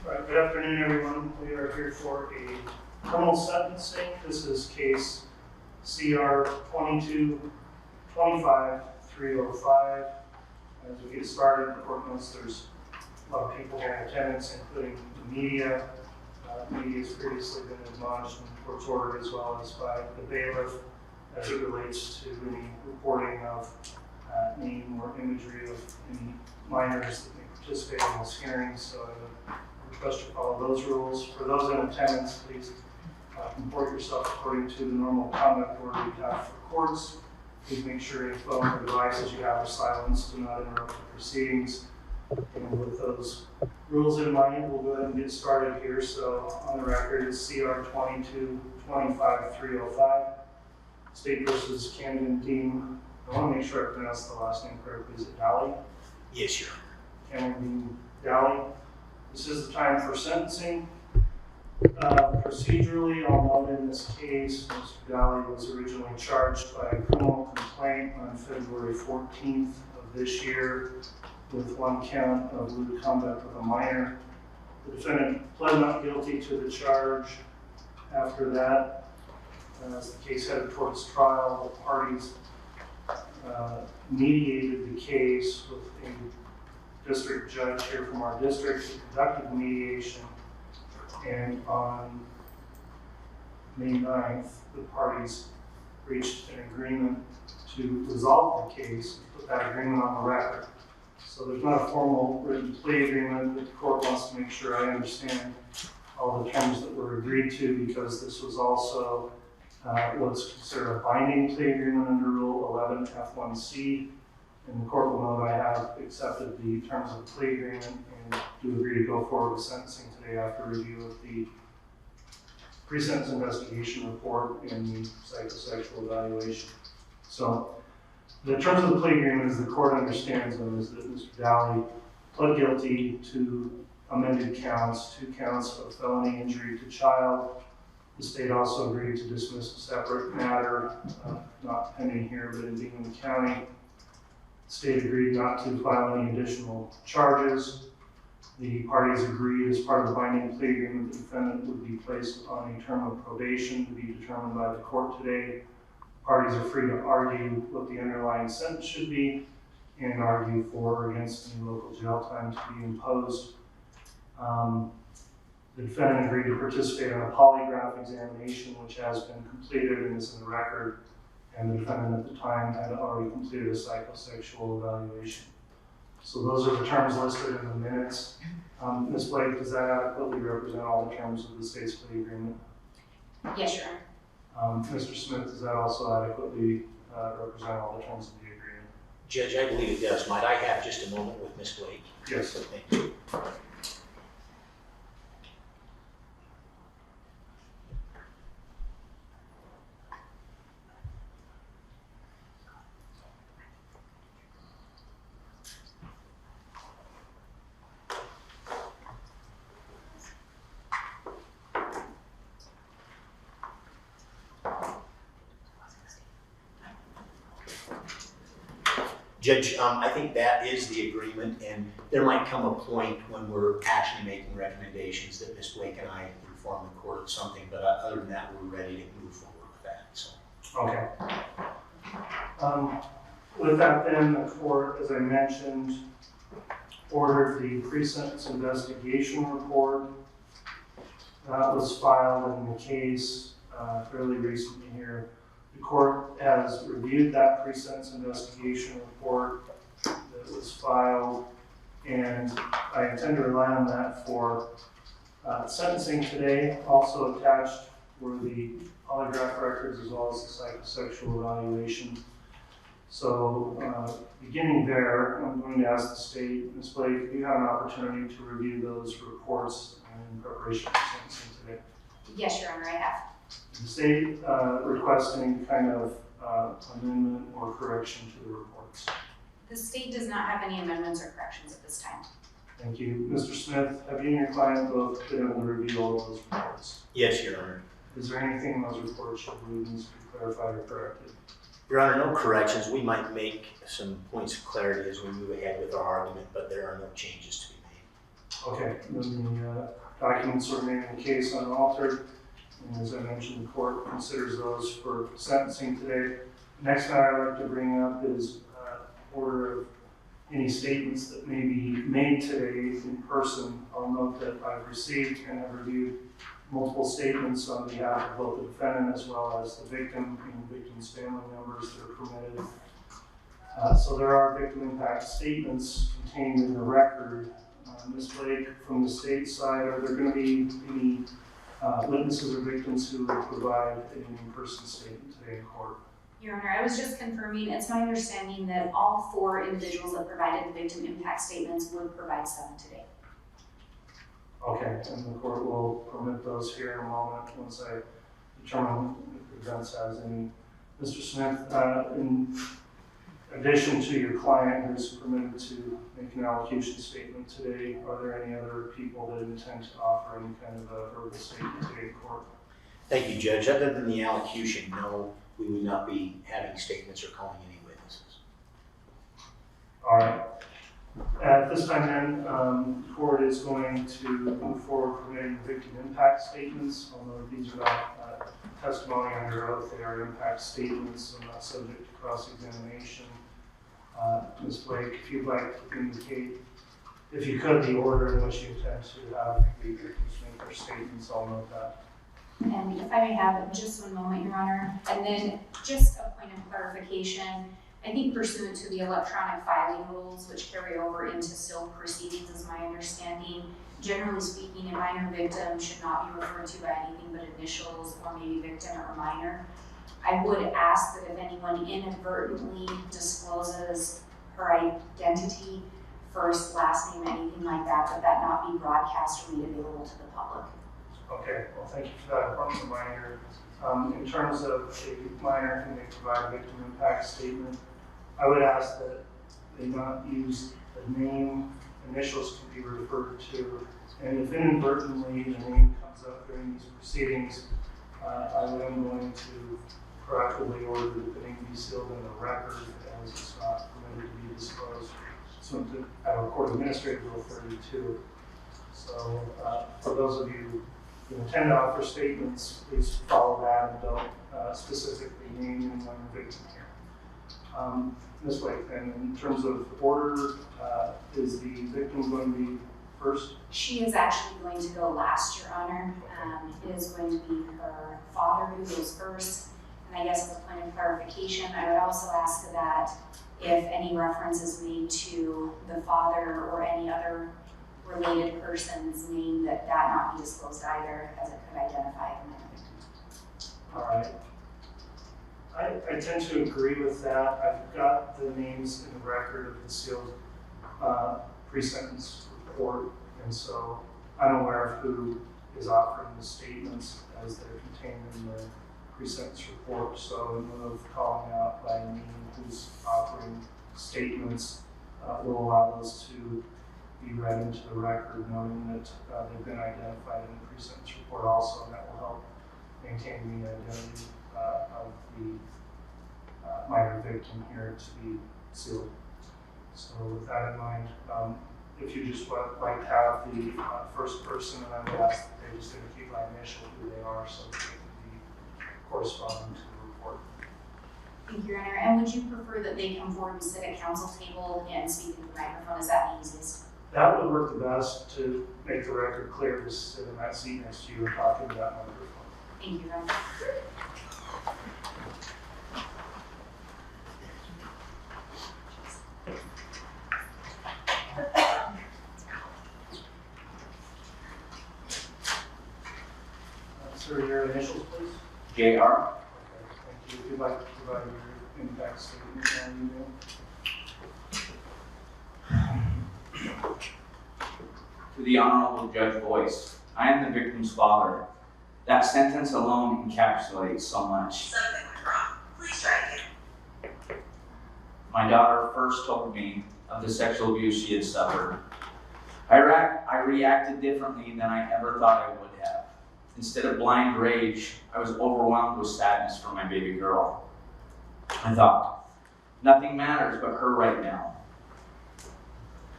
Right, good afternoon, everyone. We are here for a criminal sentencing. This is case CR 22-25-305. As we get started, the court knows there's a lot of people here in attendance, including the media. Media has previously been admonished in the court's order, as well as by the bailiff, as it relates to any reporting of name or imagery of any minors that may participate in this hearing. So I would request you follow those rules. For those in attendance, please comport yourself according to the normal conduct order we have for courts. Please make sure any phone or devices you have are silenced. Do not interrupt the proceedings. And with those rules in mind, we'll go ahead and get started here. So on the record is CR 22-25-305. State versus Candon Dean. I want to make sure I pronounce the last name correctly. Is it Dahle? Yes, Your Honor. Candon Dean Dahle. This is the time for sentencing. Procedurally, I'll note in this case, Mr. Dahle was originally charged by a criminal complaint on February 14th of this year with one count of lewd conduct with a minor. The defendant pled not guilty to the charge. After that, as the case headed towards trial, the parties mediated the case with a district judge here from our district who conducted the mediation. And on May 9th, the parties reached an agreement to resolve the case and put that agreement on the record. So there's not a formal written plea agreement, but the court wants to make sure I understand all the terms that were agreed to, because this was also what's considered a binding plea agreement under Rule 11F1C. And the court will note I have accepted the terms of the plea agreement and do agree to go forward with sentencing today after review of the pre-sentence investigation report and the psychosexual evaluation. So the terms of the plea agreement, as the court understands them, is that Mr. Dahle pled guilty to amended counts, 2 counts of felony injury to child. The state also agreed to dismiss a separate matter, not pending here, but in Bingham County. The state agreed not to file any additional charges. The parties agreed, as part of the binding plea agreement, the defendant would be placed on a term of probation to be determined by the court today. Parties are free to argue what the underlying sentence should be and argue for or against any local jail time to be imposed. The defendant agreed to participate in a polygraph examination, which has been completed and is in the record. And the defendant at the time had already completed a psychosexual evaluation. So those are the terms listed in the minutes. Ms. Blake, does that adequately represent all the terms of the state's plea agreement? Yes, Your Honor. Mr. Smith, does that also adequately represent all the terms of the agreement? Judge, I believe it does. Might I have just a moment with Ms. Blake? Yes. Thank you. Judge, I think that is the agreement, and there might come a point when we're actually making recommendations that Ms. Blake and I inform the court of something, but other than that, we're ready to move forward with that. So. Okay. With that then, the court, as I mentioned, ordered the pre-sentence investigation report. That was filed in the case fairly recently here. The court has reviewed that pre-sentence investigation report that was filed, and I intend to rely on that for sentencing today. Also attached were the polygraph records as well as the psychosexual evaluation. So beginning there, I'm going to ask the state, Ms. Blake, if you have an opportunity to review those reports in preparation for sentencing today. Yes, Your Honor, I have. The state requesting kind of amendment or correction to the reports. The state does not have any amendments or corrections at this time. Thank you. Mr. Smith, have you and your client both been able to review all of those reports? Yes, Your Honor. Is there anything in those reports that needs to be clarified or corrected? Your Honor, no corrections. We might make some points of clarity as we move ahead with our argument, but there are no changes to be made. Okay, then the documents will remain in the case unaltered. And as I mentioned, the court considers those for sentencing today. Next matter I'd like to bring up is order of any statements that may be made today in person. I'll note that I've received and have reviewed multiple statements on behalf of both the defendant as well as the victim and the victim's family members that are permitted. So there are victim impact statements contained in the record. Ms. Blake, from the state side, are there going to be any witnesses or victims who will provide an in-person statement today in court? Your Honor, I was just confirming, it's my understanding that all 4 individuals that provided the victim impact statements would provide 7 today. Okay, and the court will permit those here in a moment once I determine if the defense has any. Mr. Smith, in addition to your client who's permitted to make an allocution statement today, are there any other people that intend to offer any kind of a verbal statement today in court? Thank you, Judge. Other than the allocution, no, we would not be having statements or calling any witnesses. All right. At this time then, the court is going to move forward permitting victim impact statements, although these are not testimony under oath, they are impact statements and not subject to cross-examination. Ms. Blake, if you'd like to indicate, if you could, the order in which you intend to have the victims make their statements, I'll note that. And if I may have just 1 moment, Your Honor, and then just a point of clarification. I think pursuant to the electronic filing rules, which carry over into civil proceedings, is my understanding. Generally speaking, a minor victim should not be referred to by anything but initials or maybe victim or minor. I would ask that if anyone inadvertently discloses her identity, first, last name, anything like that not be broadcast or made available to the public. Okay, well, thank you for that important reminder. In terms of a minor who may provide a victim impact statement, I would ask that they not use the name, initials can be referred to, and if inadvertently the name comes up during these proceedings, I am going to proactively order that the name be sealed in the record as it's not permitted to be disclosed. So to our Court Administrative Rule 32. So for those of you who intend to offer statements, please follow that and don't specifically name anyone victim here. Ms. Blake, then in terms of order, is the victim going to be first? She is actually going to go last, Your Honor. It is going to be her father who goes first. And I guess as a point of clarification, I would also ask that if any reference is made to the father or any other related person's name, that not be disclosed either, as it could identify the minor victim. All right. I tend to agree with that. I've got the names in the record of the sealed pre-sentence report, and so I'm aware of who is offering the statements as they're contained in the pre-sentence report. So in lieu of calling out by name who's offering statements, we'll allow those to be read into the record, knowing that they've been identified in the pre-sentence report also, and that will help maintain the identity of the minor victim here to be sealed. So with that in mind, if you just would like to have the first person, and I would ask that they just indicate by initial who they are so that they can be corresponding to the report. Thank you, Your Honor. And would you prefer that they come forward and sit at council table and speak into the microphone? Is that the easiest? That would work the best to make the record clear, to sit in that seat next to you and talk into that microphone. Thank you, Your Honor. Sir, your initials, please. JR. Okay, thank you. If you'd like to provide your impact statement and email. To the Honorable Judge Boyce, I am the victim's father. That sentence alone encapsulates so much. Something went wrong. Please try again. My daughter first told me of the sexual abuse she had suffered. I reacted differently than I ever thought I would have. Instead of blind rage, I was overwhelmed with sadness for my baby girl. I thought, nothing matters but her right now.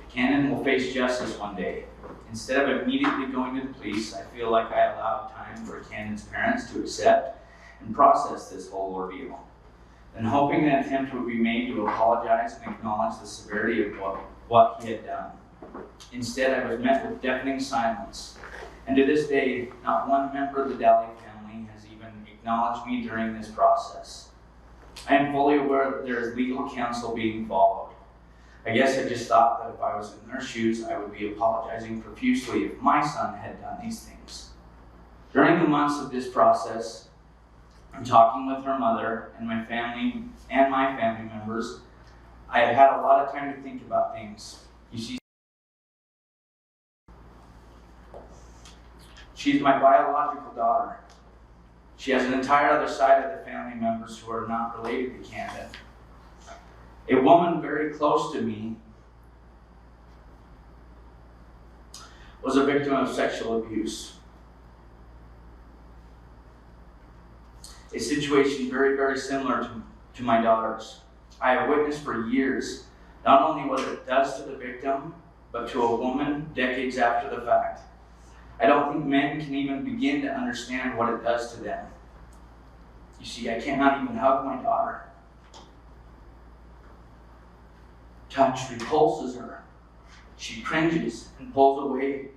Candon will face justice one day, instead of immediately going to the police, I feel like I allowed time for Candon's parents to accept and process this whole ordeal. Then hoping an attempt would be made to apologize and acknowledge the severity of what he had done. Instead, I was met with deafening silence. And to this day, not one member of the Dahle family has even acknowledged me during this process. I am fully aware that there is legal counsel being followed. I guess I just thought that if I was in their shoes, I would be apologizing profusely if my son had done these things. During the months of this process, I'm talking with her mother and my family members. I have had a lot of time to think about things. You see, she's my biological daughter. She has an entire other side of the family members who are not related to Candon. A woman very close to me was a victim of sexual abuse. A situation very, very similar to my daughter's. I have witnessed for years not only what it does to the victim, but to a woman decades after the fact. I don't think men can even begin to understand what it does to them. You see, I cannot even hug my daughter. Touch repulses her. She cringes and pulls away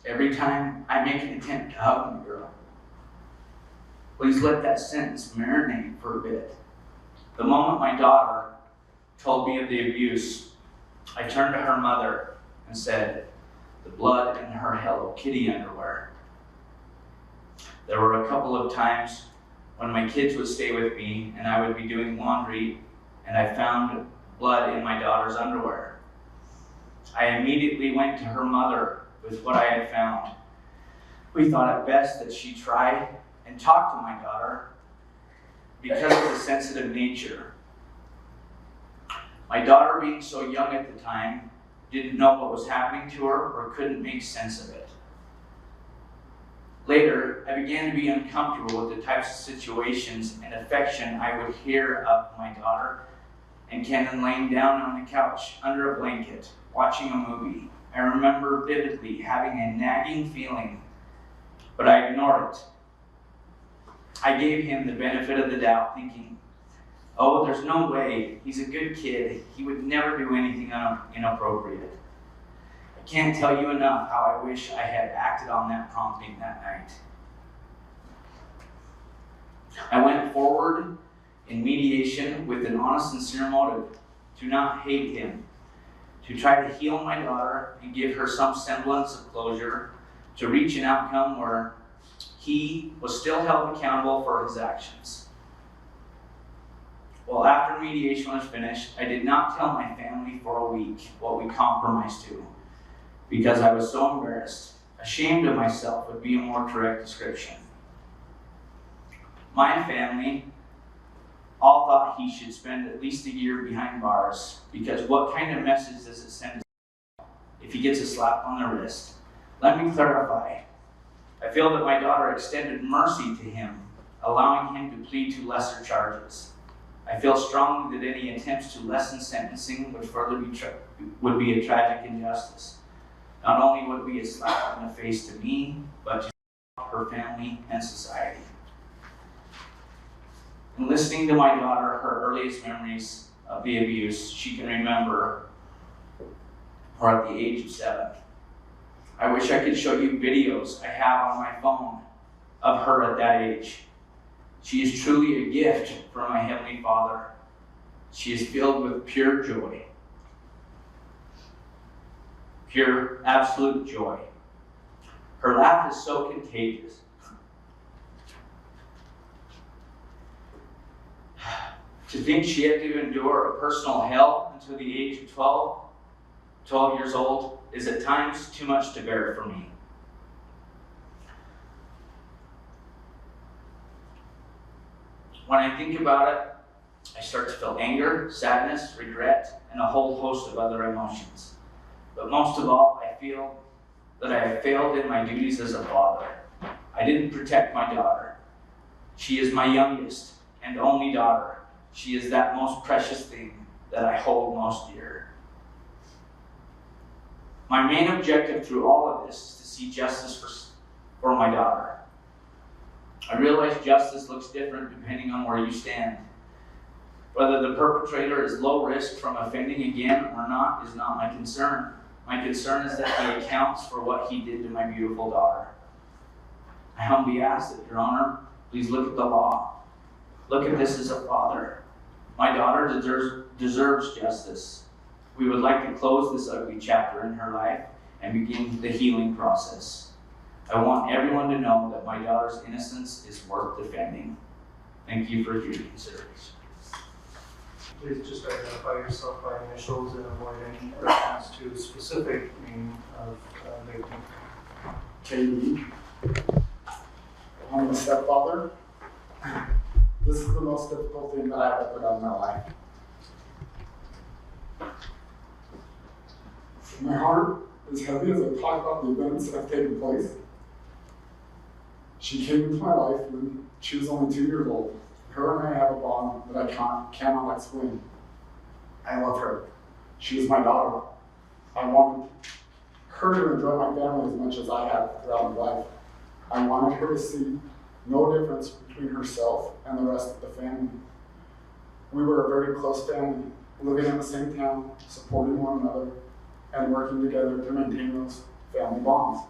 every time I make an attempt to hug my girl. Please let that sentence marinate for a bit. The moment my daughter told me of the abuse, I turned to her mother and said, "The blood in her Hello Kitty underwear." There were a couple of times when my kids would stay with me and I would be doing laundry and I found blood in my daughter's underwear. I immediately went to her mother with what I had found. We thought it best that she try and talk to my daughter because of the sensitive nature. My daughter, being so young at the time, didn't know what was happening to her or couldn't make sense of it. Later, I began to be uncomfortable with the types of situations and affection I would hear of my daughter and Candon laying down on the couch under a blanket, watching a movie. I remember vividly having a nagging feeling, but I ignored it. I gave him the benefit of the doubt, thinking, oh, there's no way, he's a good kid, he would never do anything inappropriate. I can't tell you enough how I wish I had acted on that prompting that night. I went forward in mediation with an honest, sincere motive to not hate him, to try to heal my daughter and give her some semblance of closure, to reach an outcome where he was still held accountable for his actions. Well, after mediation was finished, I did not tell my family for a week what we compromised to, because I was so embarrassed. Ashamed of myself would be a more correct description. My family all thought he should spend at least a year behind bars, because what kind of message does it send if he gets a slap on the wrist? Let me clarify. I feel that my daughter extended mercy to him, allowing him to plead to lesser charges. I feel strongly that any attempts to lessen sentencing would further be a tragic injustice. Not only would it be a slap in the face to me, but to her family and society. In listening to my daughter, her earliest memories of the abuse she can remember are at the age of 7. I wish I could show you videos I have on my phone of her at that age. She is truly a gift from my Heavenly Father. She is filled with pure joy. Pure, absolute joy. Her laugh is so contagious. To think she had to endure a personal hell until the age of 12 years old, is at times too much to bear for me. When I think about it, I start to feel anger, sadness, regret, and a whole host of other emotions. But most of all, I feel that I have failed in my duties as a father. I didn't protect my daughter. She is my youngest and only daughter. She is that most precious thing that I hold most dear. My main objective through all of this is to see justice for my daughter. I realize justice looks different depending on where you stand. Whether the perpetrator is low risk from offending again or not is not my concern. My concern is that he accounts for what he did to my beautiful daughter. I humbly ask that, Your Honor, please look at the law. Look at this as a father. My daughter deserves justice. We would like to close this ugly chapter in her life and begin the healing process. I want everyone to know that my daughter's innocence is worth defending. Thank you for your consideration. Please just identify yourself by initials and avoid any reference to a specific name of victim. Katie. I'm a stepfather. This is the most difficult thing that I've ever done in my life. My heart is heavy as I talk about the events that have taken place. She came into my life when she was only 2 years old. Her and I have a bond that I cannot explain. I love her. She is my daughter. I wanted her to enjoy my family as much as I have throughout my life. I wanted her to see no difference between herself and the rest of the family. We were a very close family, living in the same town, supporting one another, and working together to maintain those family bonds.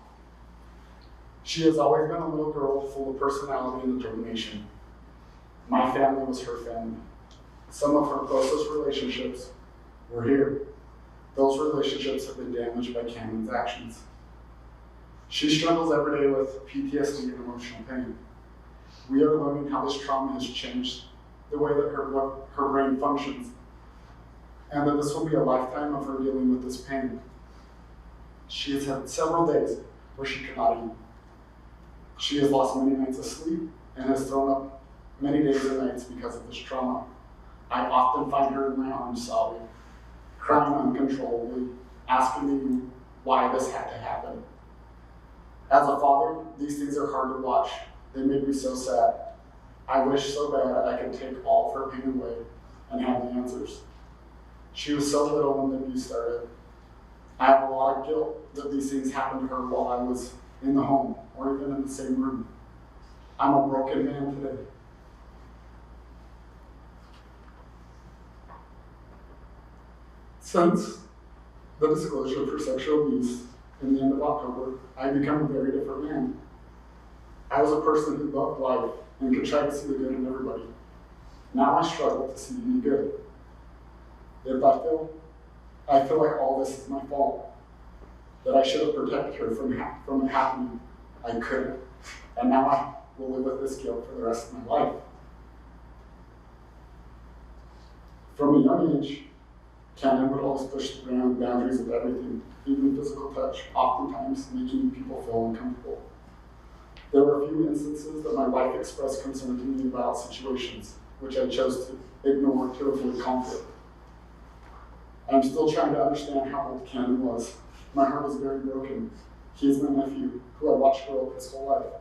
She has always been a little girl full of personality and determination. My family was her family. Some of her closest relationships were here. Those relationships have been damaged by Candon's actions. She struggles every day with PTSD and emotional pain. We are learning how this trauma has changed the way that her brain functions, and that this will be a lifetime of her dealing with this pain. She has had several days where she cannot eat. She has lost many nights of sleep and has thrown up many days and nights because of this trauma. I often find her in my arms sobbing, crying uncontrollably, asking me why this had to happen. As a father, these things are hard to watch. They make me so sad. I wish so bad I could take all of her pain away and have the answers. She was so little when the abuse started. I have a lot of guilt that these things happened to her while I was in the home or even in the same room. I'm a broken man today. Since the disclosure for sexual abuse in the end of October, I've become a very different man. I was a person who loved life and could try to see the good in everybody. Now I struggle to see any good. If I feel like all this is my fault, that I should have protected her from it happening. I couldn't. And now I will live with this guilt for the rest of my life. From a young age, Candon would always push the boundaries of everything, even physical touch, oftentimes making people feel uncomfortable. There were a few instances that my wife expressed concern to me about situations, which I chose to ignore to avoid conflict. I'm still trying to understand how old Candon was. My heart is very broken. He is my nephew, who I watched grow up his whole life.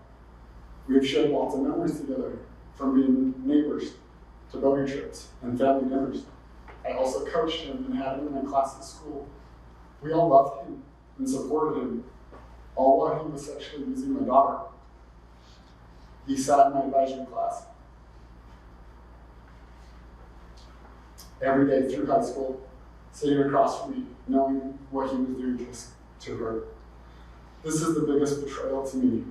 We have shared lots of memories together, from being neighbors to boating trips and family dinners. I also coached him and had him in my class at school. We all loved him and supported him, all while he was sexually abusing my daughter. He sat in my advisory class every day through high school, sitting across from me, knowing what he was doing to her. This is the biggest betrayal to me.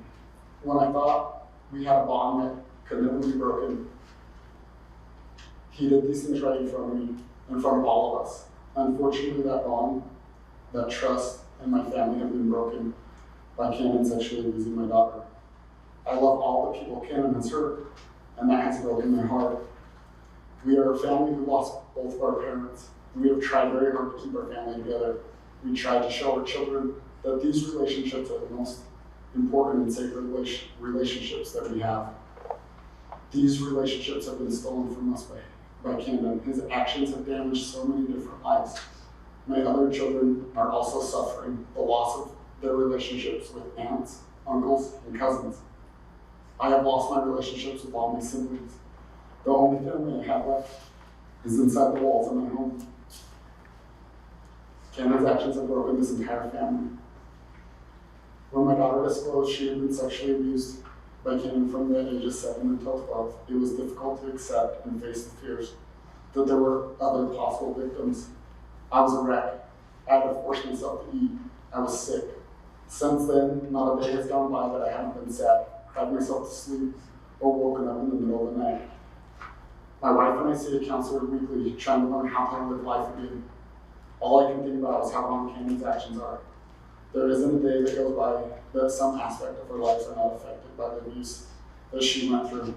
When I thought we had a bond that could never be broken, he did these things right in front of me, in front of all of us. Unfortunately, that bond, that trust, and my family have been broken by Candon sexually abusing my daughter. I love all the people Candon has hurt, and that has broken my heart. We are a family who lost both of our parents. We have tried very hard to keep our family together. We tried to show our children that these relationships are the most important and sacred relationships that we have. These relationships have been stolen from us by Candon. His actions have damaged so many different lives. My other children are also suffering the loss of their relationships with aunts, uncles, and cousins. I have lost my relationships with all my siblings. The only family I have left is inside the walls of my home. Candon's actions have broken this entire family. When my daughter disclosed she had been sexually abused by Candon from the ages 7 until 12, it was difficult to accept and face the fears that there were other possible victims. I was a wreck. I had to force myself to eat. I was sick. Since then, not a day has gone by that I haven't been sad, cried myself to sleep, or woken up in the middle of the night. My wife and I see a counselor weekly trying to learn how to live life again. All I can think about is how wrong Candon's actions are. There isn't a day that goes by that some aspect of her lives are not affected by the abuse that she went through.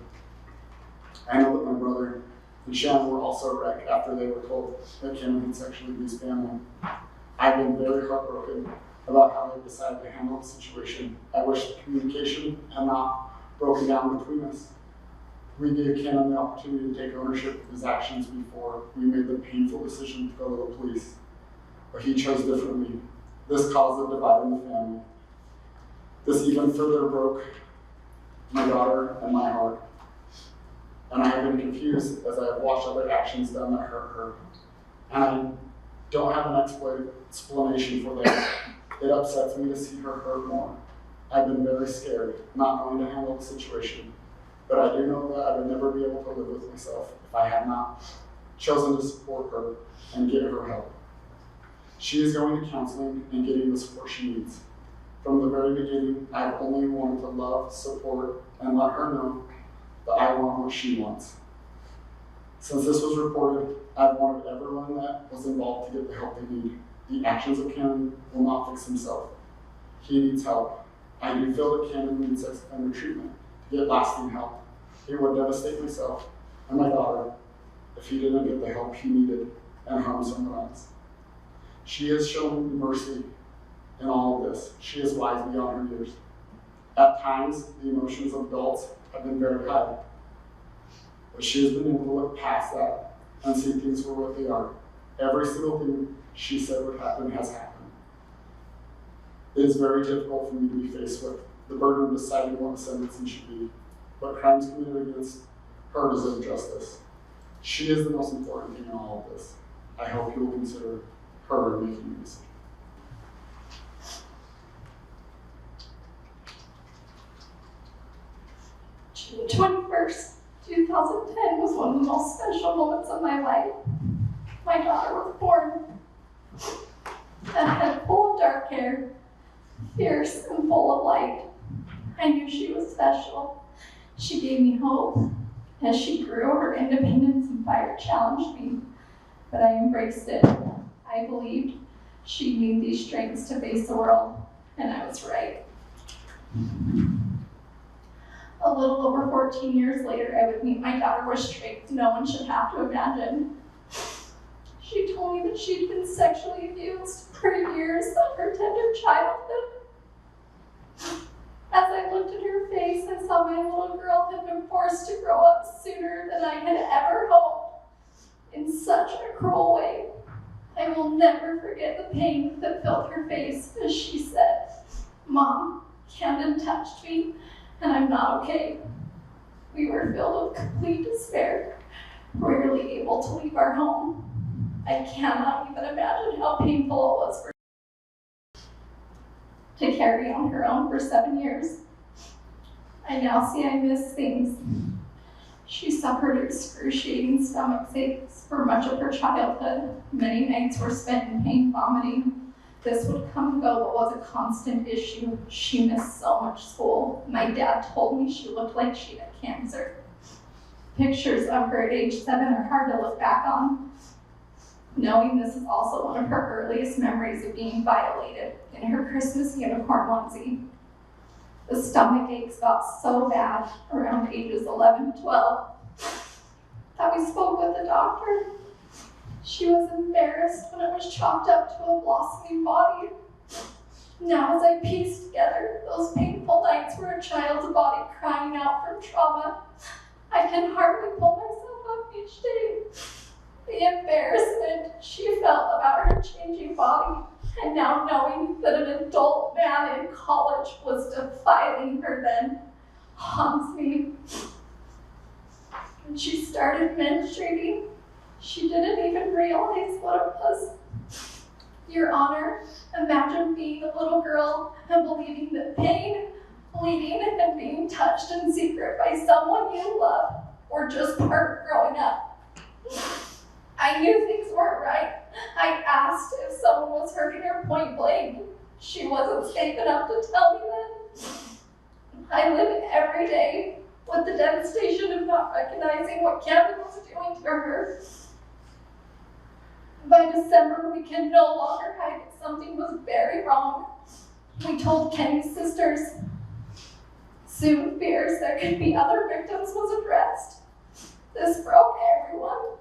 I know that my brother and Shannon were also a wreck after they were told that Candon had sexually abused family. I've been very heartbroken about how they decided to handle the situation. I wish the communication had not broken down between us. We gave Candon the opportunity to take ownership of his actions before we made the painful decision to go to the police. But he chose differently. This caused a divide in the family. This even further broke my daughter and my heart. And I have been confused as I have watched other actions done that hurt her. And I don't have an explanation for that. It upsets me to see her hurt more. I've been very scared, not knowing to handle the situation. But I do know that I would never be able to live with myself if I had not chosen to support her and get her help. She is going to counseling and getting the support she needs. From the very beginning, I've only wanted to love, support, and let her know that I want what she wants. Since this was reported, I've wanted everyone that was involved to get the help they need. The actions of Candon will not fix himself. He needs help. I do feel that Candon needs sex offender treatment to get lasting help. It would devastate myself and my daughter if he didn't get the help he needed and harm someone else. She has shown mercy in all of this. She is wise beyond her years. At times, the emotions of adults have been very high, but she has been able to look past that and see things for what they are. Every single thing she said would happen has happened. It is very difficult for me to be faced with the burden of deciding what the sentencing should be, but crimes committed against her deserve justice. She is the most important thing in all of this. I hope you will consider her making the decision. June 21st, 2010 was one of the most special moments of my life. My daughter was born. A head full of dark hair, fierce and full of light. I knew she was special. She gave me hope. As she grew, her independence and fire challenged me, but I embraced it. I believed she'd need these strengths to face the world, and I was right. A little over 14 years later, I would meet my daughter with strength no one should have to imagine. She told me that she'd been sexually abused for years of her tender childhood. As I looked at her face, I saw my little girl had been forced to grow up sooner than I had ever hoped, in such a cruel way. I will never forget the pain that filled her face as she said, "Mom, Candon touched me, and I'm not okay." We were filled with complete despair, rarely able to leave our home. I cannot even imagine how painful it was for her to carry on her own for 7 years. I now see I missed things. She suffered excruciating stomach aches for much of her childhood. Many nights were spent in pain vomiting. This would come and go, but was a constant issue. She missed so much school. My dad told me she looked like she had cancer. Pictures of her at age 7 are hard to look back on. Knowing this is also one of her earliest memories of being violated in her Christmas unicorn onesie. The stomach aches got so bad around ages 11 to 12 that we spoke with the doctor. She was embarrassed when it was chalked up to a blossoming body. Now as I piece together those painful nights were a child's body crying out from trauma, I can hardly pull myself up each day. The embarrassment she felt about her changing body, and now knowing that an adult man in college was defiling her then, haunts me. When she started menstruating, she didn't even realize what it was. Your Honor, imagine being a little girl and believing that pain, bleeding, and being touched in secret by someone you love were just part of growing up. I knew things weren't right. I asked if someone was hurting her point blank. She wasn't safe enough to tell me that. I live every day with the devastation of not recognizing what Candon was doing to her. By December, we could no longer hide that something was very wrong. We told Kenny's sisters. Soon, fears there could be other victims was addressed. This broke everyone.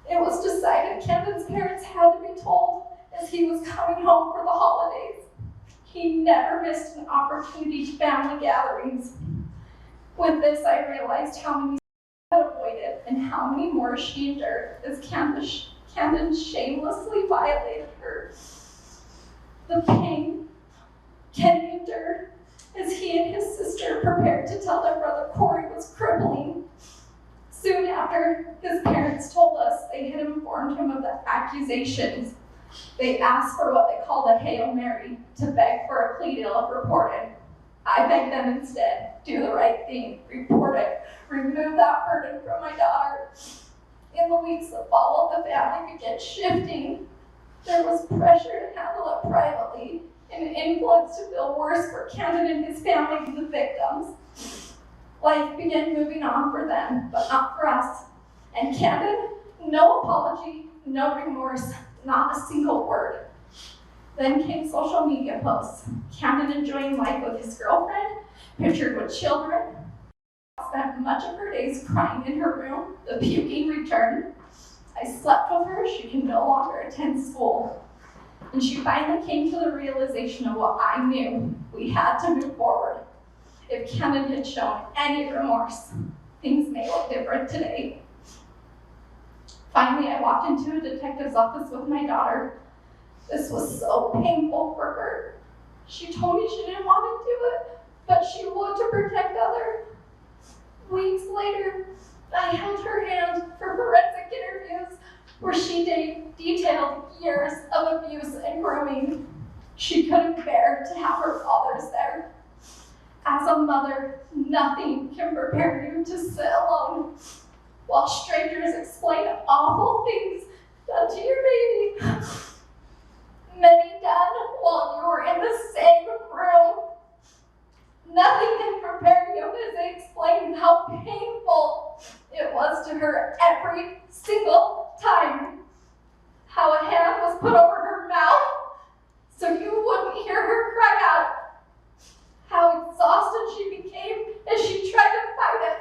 It was decided Candon's parents had to be told as he was coming home for the holidays. He never missed an opportunity to family gatherings. With this, I realized how many had avoided and how many more she endured as Candon shamelessly violated her. The pain Kenny endured as he and his sister prepared to tell their brother Corey was crippling. Soon after, his parents told us they had informed him of the accusations. They asked for what they called a Hail Mary to beg for a plea deal if reported. I begged them instead, do the right thing, report it, remove that burden from my daughter. In the weeks that followed, the family began shifting. There was pressure to handle it privately and an influence to feel worse for Candon and his family than the victims. Life began moving on for them, but not for us. And Candon, no apology, no remorse, not a single word. Then came social media posts. Candon enjoying life with his girlfriend, pictured with children. Spent much of her days crying in her room. The puking returned. I slept with her. She can no longer attend school. And she finally came to the realization of what I knew. We had to move forward. If Candon had shown any remorse, things may look different today. Finally, I walked into a detective's office with my daughter. This was so painful for her. She told me she didn't want to do it, but she would to protect others. Weeks later, I held her hand for forensic interviews where she detailed years of abuse and grooming. She couldn't bear to have her fathers there. As a mother, nothing can prepare you to sit alone while strangers explain awful things done to your baby. Many done while you were in the same room. Nothing can prepare you as they explain how painful it was to her every single time. How a hand was put over her mouth so you wouldn't hear her cry out. How exhausted she became as she tried to fight it.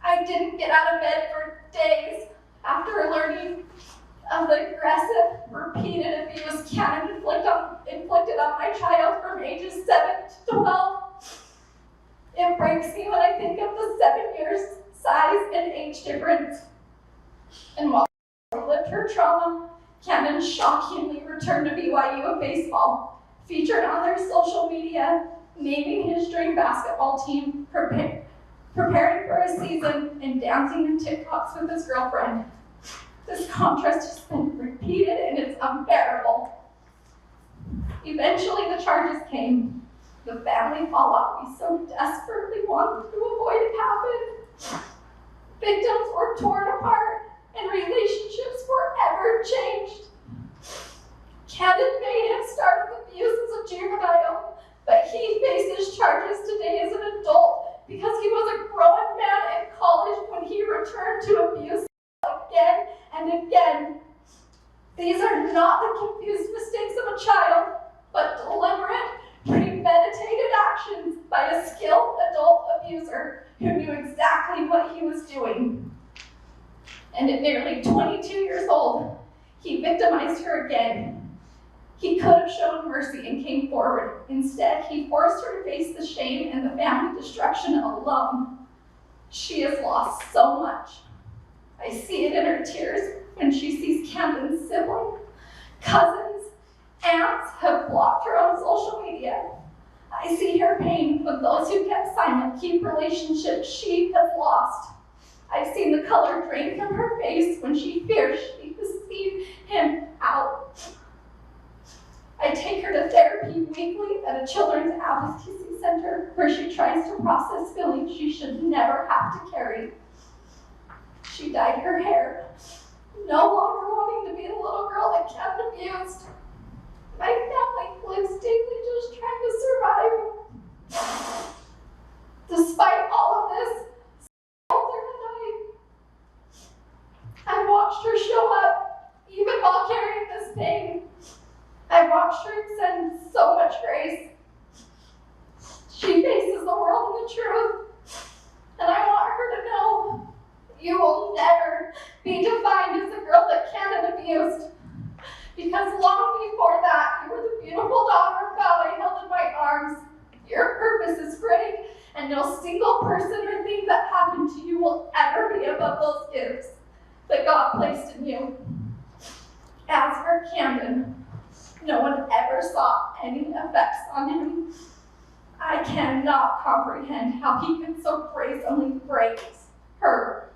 I didn't get out of bed for days after learning of the aggressive, repeated abuse Candon inflicted on my child from ages 7 to 12. It breaks me when I think of the 7 years size and age difference. And while I lived her trauma, Candon shockingly returned to BYU baseball, featured on their social media, naming his dream basketball team, preparing for a season, and dancing in TikToks with his girlfriend. This contrast has been repeated and it's unbearable. Eventually the charges came. The family fallout we so desperately wanted to avoid happened. Victims were torn apart and relationships forever changed. Candon may have started abuse as a juvenile, but he faces charges today as an adult because he was a grown man in college when he returned to abuse again and again. These are not the confused mistakes of a child, but deliberate, premeditated actions by a skilled adult abuser who knew exactly what he was doing. And at nearly 22 years old, he victimized her again. He could have shown mercy and came forward. Instead, he forced her to face the shame and the family destruction alone. She has lost so much. I see it in her tears when she sees Candon's siblings, cousins, aunts have blocked her on social media. I see her pain when those who kept silent keep relationships she has lost. I've seen the color drain from her face when she fears she deceived him out. I take her to therapy weekly at a children's advocacy center where she tries to process feelings she should never have to carry. She dyed her hair, no longer wanting to be the little girl that Candon abused. My family lives daily just trying to survive. Despite all of this, I watched her show up, even while carrying this pain. I watched her extend so much grace. She faces the world and the truth, and I want her to know you will never be defined as the girl that Candon abused. Because long before that, you were the beautiful daughter of God I held in my arms. Your purpose is great, and no single person or thing that happened to you will ever be above those gifts that God placed in you. As for Candon, no one ever saw any effects on him. I cannot comprehend how he could so brazenly break her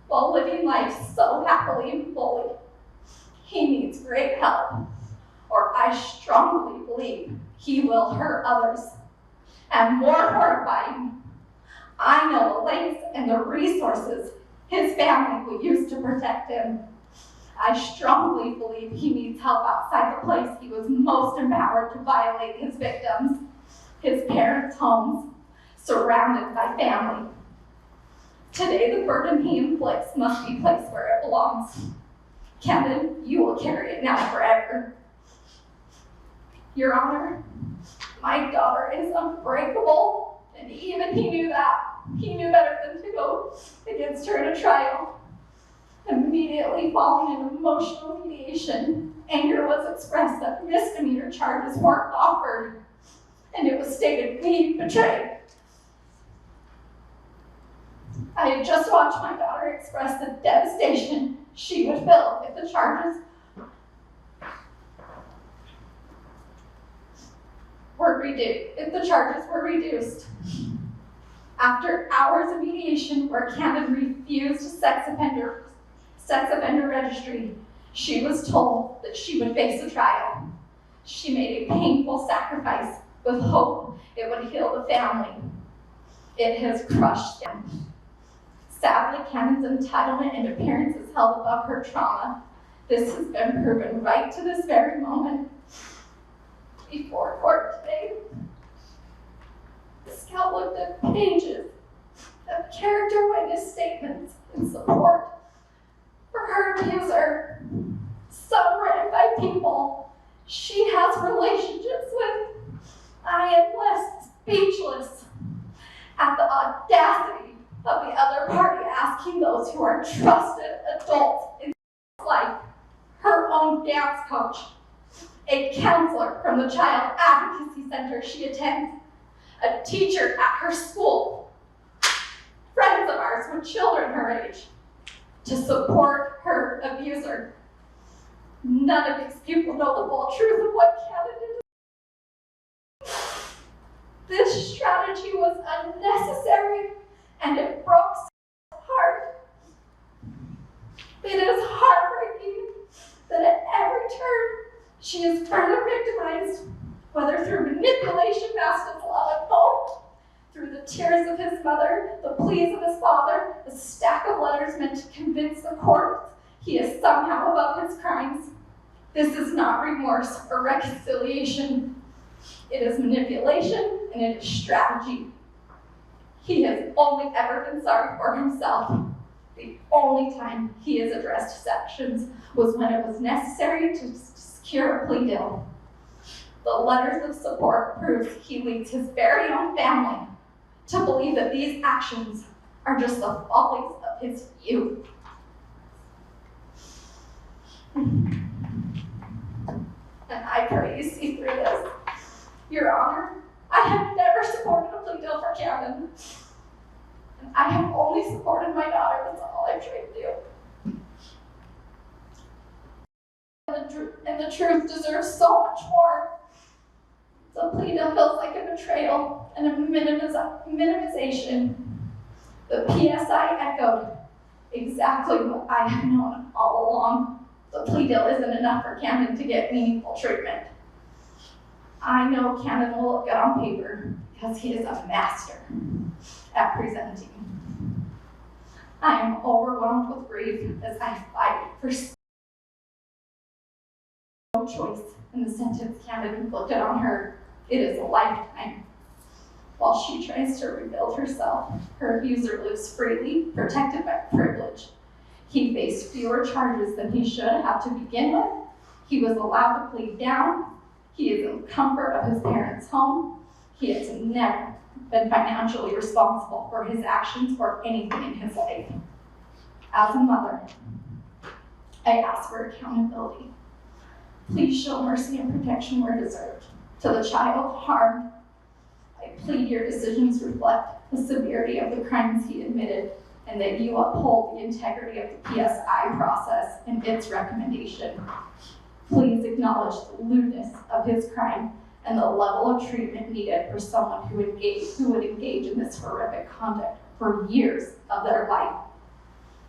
while living life so happily and fully. He needs great help, or I strongly believe he will hurt others. And more horrifying, I know the lengths and the resources his family will use to protect him. I strongly believe he needs help outside the place he was most empowered to violate his victims, his parents' homes, surrounded by family. Today, the burden he inflicts must be placed where it belongs. Candon, you will carry it now forever. Your Honor, my daughter is unbreakable, and even he knew that. He knew better than to go against her in a trial. Immediately following an emotional mediation, anger was expressed that misdemeanor charges weren't offered, and it was stated we betrayed. I had just watched my daughter express the devastation she would feel if the charges were reduced. After hours of mediation where Candon refused sex offender registry, she was told that she would face a trial. She made a painful sacrifice with hope it would heal the family. It has crushed them. Sadly, Candon's entitlement and appearance is held above her trauma. This has been proven right to this very moment. Before court today, the scout looked at pages of character witness statements in support for her abuser, some written by people she has relationships with. I am left speechless at the audacity of the other party asking those who are trusted adults in life, her own dance coach, a counselor from the child advocacy center she attends, a teacher at her school, friends of ours with children her age, to support her abuser. None of these people know the full truth of what Candon did. This strategy was unnecessary, and it broke her heart. It is heartbreaking that at every turn she is further victimized, whether through manipulation masked as love and hope, through the tears of his mother, the pleas of his father, the stack of letters meant to convince the court he is somehow above his crimes. This is not remorse or reconciliation. It is manipulation and it is strategy. He has only ever been sorry for himself. The only time he has addressed his actions was when it was necessary to secure a plea deal. The letters of support proves he leads his very own family to believe that these actions are just the follies of his youth. And I pray you see through this. Your Honor, I have never supported a plea deal for Candon. And I have only supported my daughter. That's all I've tried to do. And the truth deserves so much more. The plea deal feels like a betrayal and a minimization. The PSI echoed exactly what I have known all along. The plea deal isn't enough for Candon to get meaningful treatment. I know Candon will look good on paper because he is a master at presenting. I am overwhelmed with grief as I fight for no choice in the sentence Candon inflicted on her. It is a lifetime. While she tries to rebuild herself, her abuser lives freely, protected by privilege. He faced fewer charges than he should have to begin with. He was allowed to plead down. He is in the comfort of his parents' home. He has never been financially responsible for his actions or anything in his life. As a mother, I ask for accountability. Please show mercy and protection where deserved. To the child harmed, I plead your decisions reflect the severity of the crimes he admitted and that you uphold the integrity of the PSI process and its recommendation. Please acknowledge the lewdness of his crime and the level of treatment needed for someone who would engage in this horrific conduct for years of their life.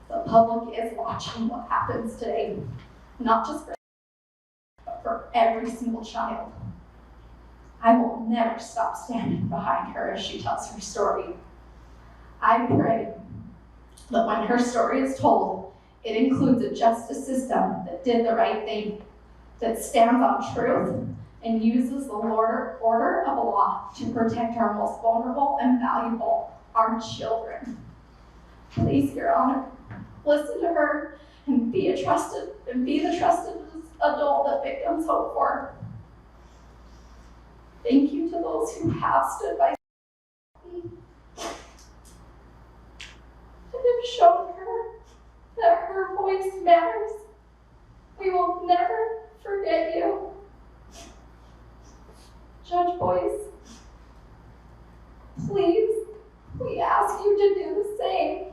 The public is watching what happens today, not just for but for every single child. I will never stop standing behind her as she tells her story. I pray that when her story is told, it includes a justice system that did the right thing, that stands on truth and uses the order of law to protect our most vulnerable and valuable, our children. Please, Your Honor, listen to her and be the trusted adult that victims hope for. Thank you to those who have stood by me and have shown her that her voice matters. We will never forget you. Judge Boyce, please, we ask you to do the same.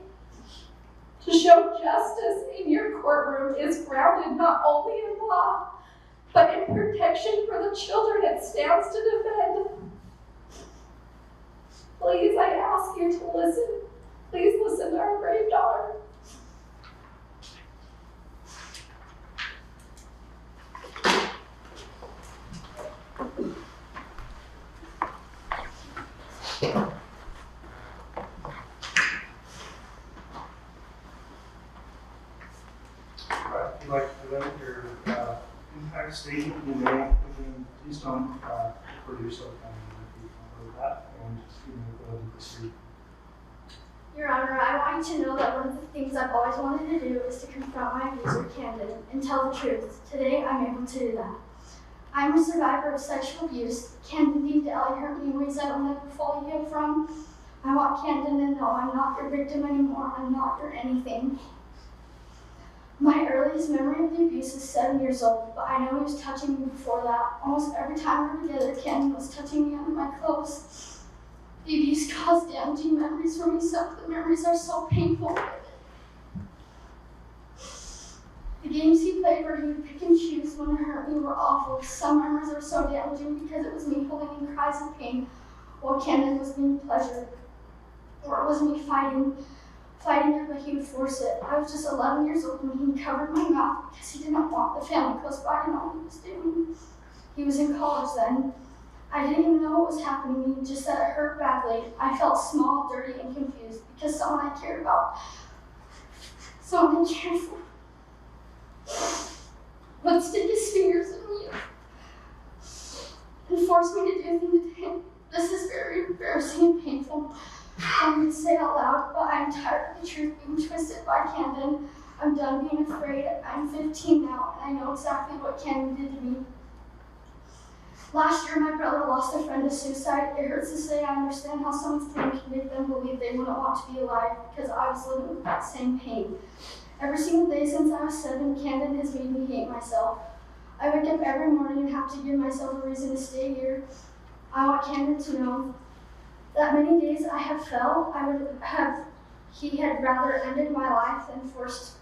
To show justice in your courtroom is grounded not only in law, but in protection for the children it stands to defend. Please, I ask you to listen. Please listen to our brave daughter. If you'd like to present your impact statement, you may, and please don't produce a copy of that, and you may go ahead and proceed. Your Honor, I want you to know that one of the things I've always wanted to do is to confront my abuser, Candon, and tell the truth. Today, I'm able to do that. I'm a survivor of sexual abuse. Candon Dean Dahle hurt me in ways I will never fully heal from. I want Candon to know I'm not your victim anymore. I'm not your anything. My earliest memory of the abuse is 7 years old, but I know he was touching me before that. Almost every time we were together, Candon was touching me under my clothes. The abuse caused damaging memories for me. Some of the memories are so painful. The games he played where he would pick and choose when it hurt me were awful. Some memories are so damaging because it was me holding in cries of pain while Candon was being pleasured. Or it was me fighting him, but he would force it. I was just 11 years old when he covered my mouth because he didn't want the family close by to know what he was doing. He was in college then. I didn't even know what was happening to me, just that it hurt badly. I felt small, dirty, and confused because someone I cared about, someone I cared for, would stick his fingers in me and force me to do things to him. This is very embarrassing and painful for me to say out loud, but I'm tired of the truth being twisted by Candon. I'm done being afraid. I'm 15 now, and I know exactly what Candon did to me. Last year, my brother lost a friend to suicide. It hurts to say I understand how someone's pain can make them believe they wouldn't want to be alive because I was living with that same pain. Every single day since I was 7, Candon has made me hate myself. I wake up every morning and have to give myself a reason to stay here. I want Candon to know that many days I have felt he had rather ended my life than forced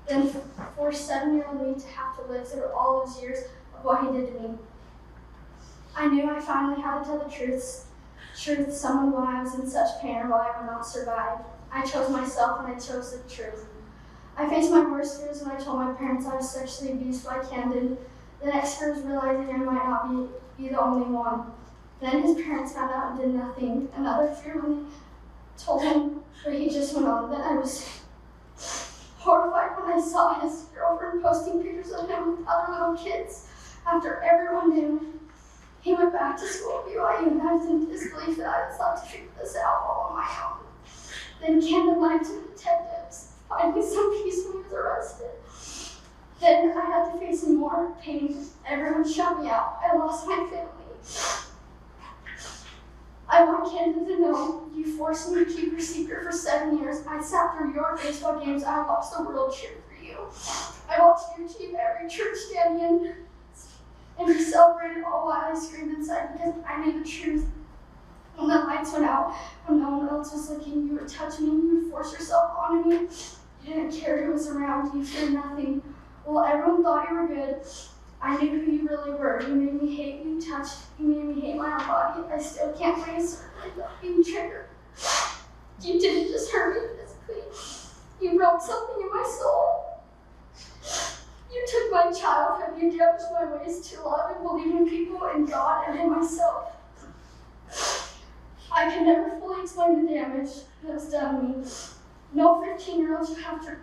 7-year-old me to have to live through all those years of what he did to me. I knew I finally had to tell the truth, someone why I was in such pain or why I would not survive. I chose myself and I chose the truth. I faced my worst fears when I told my parents I was sexually abused by Candon. The next fear was realizing I might not be be the only one. Then his parents found out and did nothing. Another fear when they told him, but he just went on. Then I was horrified when I saw his girlfriend posting pictures of him with other little kids after everyone knew he went back to school at BYU, and I was in disbelief that I was allowed to figure this out all on my own. Then Candon lied to the detectives, finally some peace when he was arrested. Then I had to face more pain. Everyone shut me out. I lost my family. I want Candon to know you forced me to keep your secret for 7 years. I sat through your baseball games. I watched the world cheer for you. I watched you achieve every church stand in, and we celebrated all while I screamed inside because I knew the truth. When the lights went out, when no one else was looking, you would touch me, you would force yourself onto me. You didn't care who was around, you feared nothing. Well, everyone thought you were good. I knew who you really were. You made me hate you, you made me hate my own body. I still can't face it without being triggered. You didn't just hurt me physically. You broke something in my soul. You took my childhood. You damaged my ways to love and believe in people, in God, and in myself. I can never fully explain the damage that was done to me. No 15-year-old should have to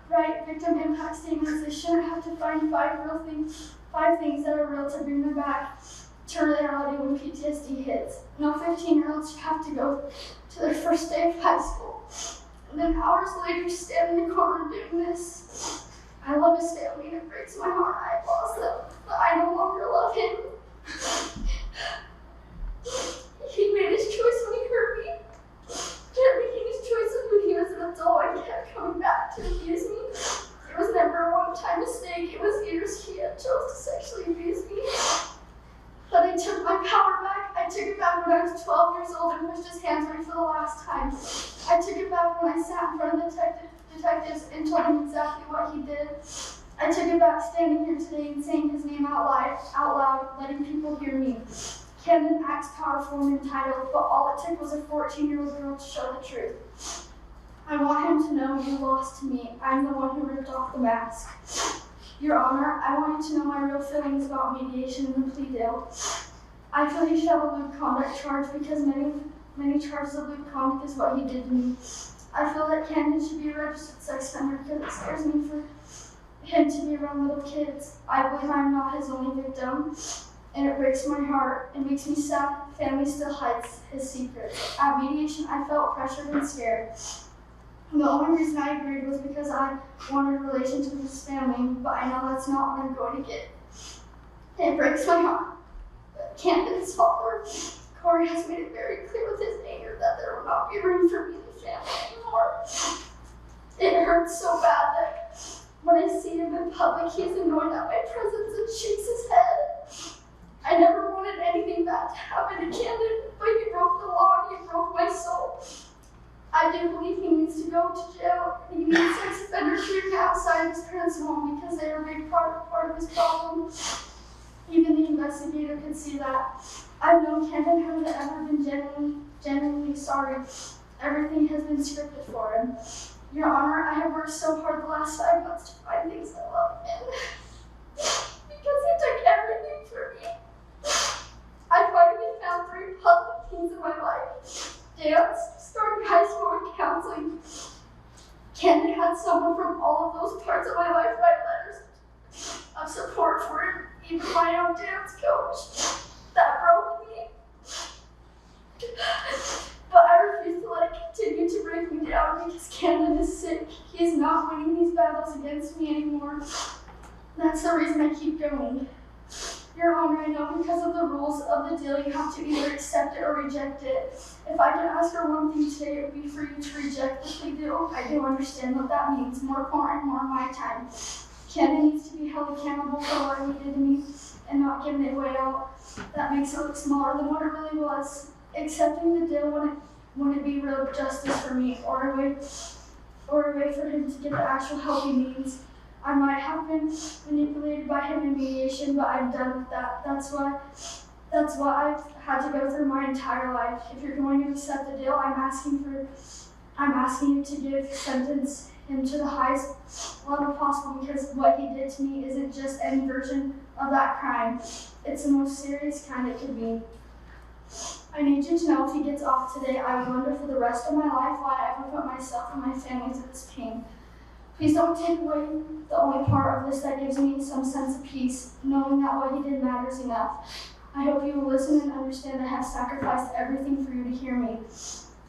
write victim impact statements. They shouldn't have to find five things that are real to bring them back to reality when PTSD hits. No 15-year-olds should have to go to their first day of high school. And then hours later, stand in the corner doing this. I love his family and it breaks my heart. I lost them, but I no longer love him. He made his choice when he hurt me. He kept making his choices when he was an adult and kept coming back to abuse me. It was never a one-time mistake. It was years he had chose to sexually abuse me. But I took my power back. I took it back when I was 12 years old and pushed his hands on me for the last time. I took it back when I sat in front of the detectives and told him exactly what he did. I took it back standing here today and saying his name out loud, letting people hear me. Candon acts powerful and entitled, but all it took was a 14-year-old girl to show the truth. I want him to know you lost to me. I'm the one who ripped off the mask. Your Honor, I want you to know my real feelings about mediation and the plea deal. I feel he should have a lewd conduct charge because many charges of lewd conduct is what he did to me. I feel that Candon should be a registered sex offender because it scares me for him to be around little kids. I believe I'm not his only victim, and it breaks my heart. It makes me sad. Family still hides his secrets. At mediation, I felt pressured and scared. The only reason I agreed was because I wanted a relationship with his family, but I know that's not what I'm going to get. It breaks my heart. Candon's father, Corey, has made it very clear with his anger that there will not be room for me in the family anymore. It hurts so bad that when I see him in public, he is annoyed at my presence and shakes his head. I never wanted anything bad to happen to Candon, but he broke the law and he broke my soul. I do believe he needs to go to jail. He needs sex offender treatment outside his parents' home because they are a big part of his problem. Even the investigator could see that. I've known Candon hasn't ever been genuinely sorry. Everything has been scripted for him. Your Honor, I have worked so hard the last 5 months to find things I love in. Because he took everything from me. I finally found 3 positive things in my life. Dance, starting high school, and counseling. Candon had someone from all of those parts of my life write letters of support for him, even my own dance coach. That broke me. But I refuse to let it continue to break me down because Candon is sick. He is not winning these battles against me anymore. That's the reason I keep going. Your Honor, I know because of the rules of the deal, you have to either accept it or reject it. If I could ask for one thing today, it would be for you to reject the plea deal. I do understand what that means. More court and more of my time. Candon needs to be held accountable for what he did to me and not given it way out. That makes it look smaller than what it really was. Accepting the deal wouldn't be real justice for me or a way for him to get the actual help he needs. I might have been manipulated by him in mediation, but I'm done with that. That's what I've had to go through my entire life. If you're going to accept the deal, I'm asking you to sentence him to the highest level possible because what he did to me isn't just any version of that crime. It's the most serious kind it could be. I need you to know if he gets off today, I would wonder for the rest of my life why I ever put myself and my family through this pain. Please don't take away the only part of this that gives me some sense of peace, knowing that what he did matters enough. I hope you will listen and understand I have sacrificed everything for you to hear me.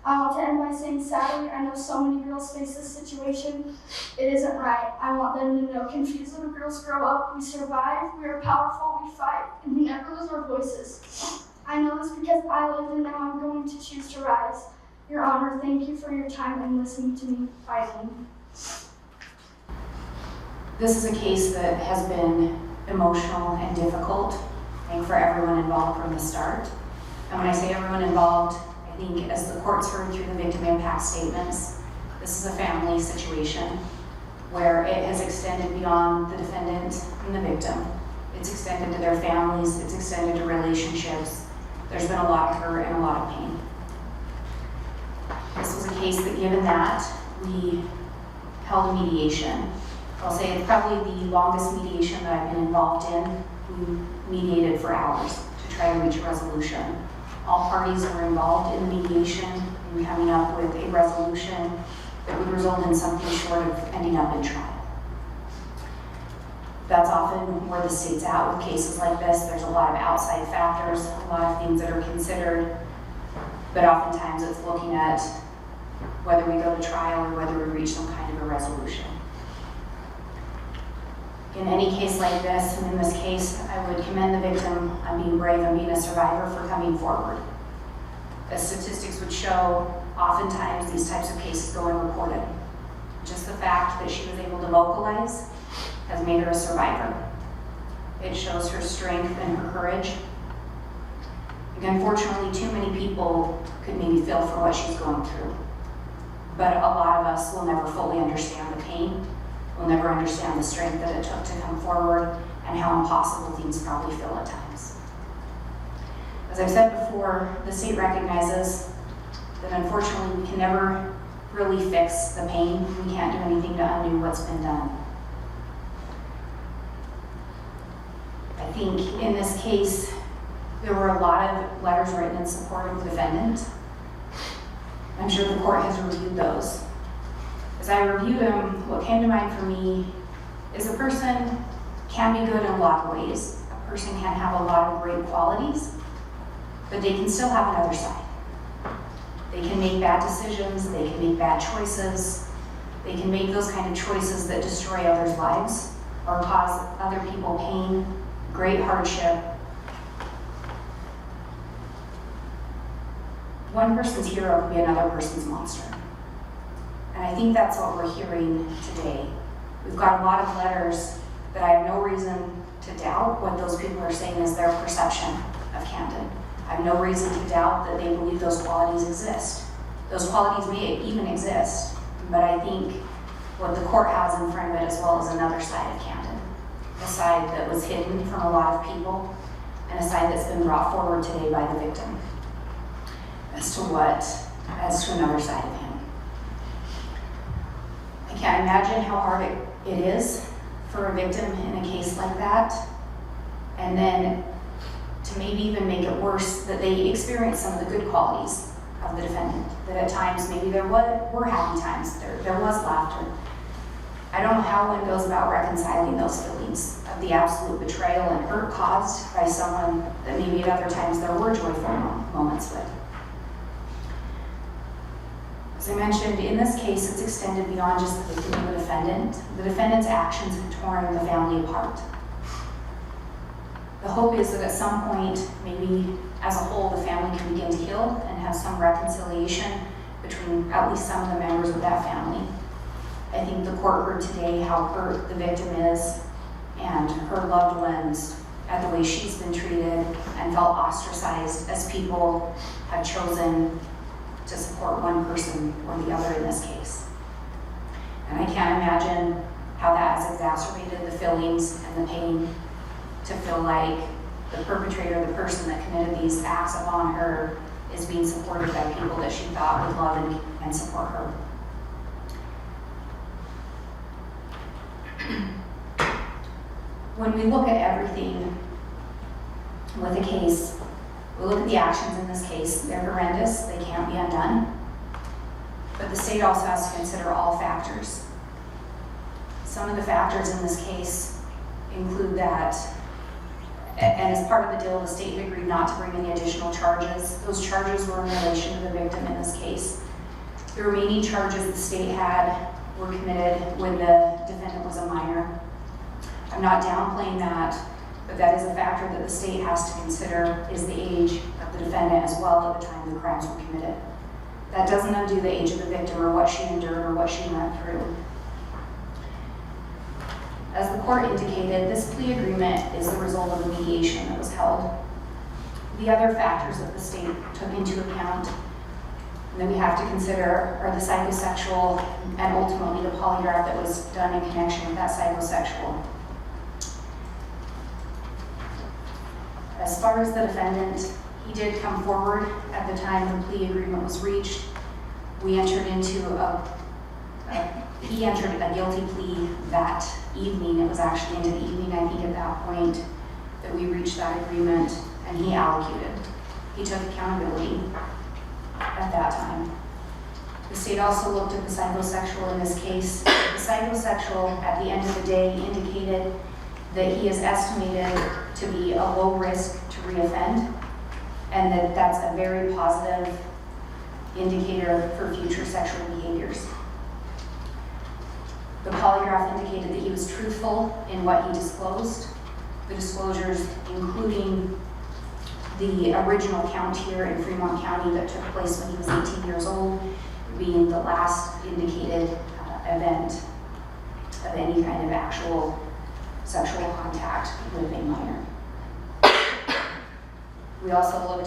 I want to end by saying, sadly, I know so many girls face this situation. It isn't right. I want them to know confused little girls grow up, we survive, we are powerful, we fight, and we never lose our voices. I know this because I lived and now I'm going to choose to rise. Your Honor, thank you for your time and listening to me fighting. This is a case that has been emotional and difficult, I think, for everyone involved from the start. And when I say everyone involved, I think as the courts heard through the victim impact statements, this is a family situation where it has extended beyond the defendant and the victim. It's extended to their families, it's extended to relationships. There's been a lot of hurt and a lot of pain. This was a case that, given that, we held a mediation. I'll say it's probably the longest mediation that I've been involved in. We mediated for hours to try to reach a resolution. All parties were involved in the mediation and coming up with a resolution that would result in something short of ending up in trial. That's often where the state's at with cases like this. There's a lot of outside factors, a lot of things that are considered, but oftentimes it's looking at whether we go to trial or whether we reach some kind of a resolution. In any case like this, and in this case, I would commend the victim on being brave and being a survivor for coming forward. As statistics would show, oftentimes these types of cases go unreported. Just the fact that she was able to vocalize has made her a survivor. It shows her strength and her courage. And unfortunately, too many people could maybe feel for what she's going through. But a lot of us will never fully understand the pain. We'll never understand the strength that it took to come forward and how impossible things probably feel at times. As I've said before, the state recognizes that unfortunately we can never really fix the pain. We can't do anything to undo what's been done. I think in this case, there were a lot of letters written in support of the defendant. I'm sure the court has reviewed those. As I reviewed them, what came to mind for me is a person can be good in a lot of ways. A person can have a lot of great qualities, but they can still have another side. They can make bad decisions, they can make bad choices, they can make those kind of choices that destroy others' lives or cause other people pain, great hardship. One person's hero can be another person's monster. And I think that's what we're hearing today. We've got a lot of letters that I have no reason to doubt what those people are saying is their perception of Candon. I have no reason to doubt that they believe those qualities exist. Those qualities may even exist, but I think what the court has in front of it as well is another side of Candon. A side that was hidden from a lot of people, and a side that's been brought forward today by the victim as to another side of him. I can't imagine how hard it is for a victim in a case like that, and then to maybe even make it worse that they experience some of the good qualities of the defendant, that at times maybe there were happy times, there was laughter. I don't know how one goes about reconciling those feelings of the absolute betrayal and hurt caused by someone that maybe at other times there were joyful moments with. As I mentioned, in this case, it's extended beyond just the victim and the defendant. The defendant's actions have torn the family apart. The hope is that at some point, maybe as a whole, the family can begin to heal and have some reconciliation between at least some of the members of that family. I think the court heard today how hurt the victim is and her loved ones at the way she's been treated and felt ostracized as people have chosen to support one person or the other in this case. And I can't imagine how that has exacerbated the feelings and the pain to feel like the perpetrator, the person that committed these acts upon her, is being supported by people that she thought would love and support her. when we look at everything with a case, we look at the actions in this case, they're horrendous, they can't be undone. But the state also has to consider all factors. Some of the factors in this case include that, and as part of the deal, the state had agreed not to bring any additional charges. Those charges were in relation to the victim in this case. The remaining charges the state had were committed when the defendant was a minor. I'm not downplaying that, but that is a factor that the state has to consider, is the age of the defendant as well at the time the crimes were committed. That doesn't undo the age of the victim or what she endured or what she went through. As the court indicated, this plea agreement is the result of a mediation that was held. The other factors that the state took into account and that we have to consider are the psychosexual and ultimately the polygraph that was done in connection with that psychosexual. As far as the defendant, he did come forward at the time the plea agreement was reached. We entered into he entered a guilty plea that evening. It was actually into the evening, I think, at that point that we reached that agreement, and he allocated. He took accountability at that time. The state also looked at the psychosexual in this case. The psychosexual, at the end of the day, indicated that he is estimated to be a low risk to reoffend, and that that's a very positive indicator for future sexual behaviors. The polygraph indicated that he was truthful in what he disclosed. The disclosures, including the original count here in Fremont County that took place when he was 18 years old, being the last indicated event of any kind of actual sexual contact with a minor. We also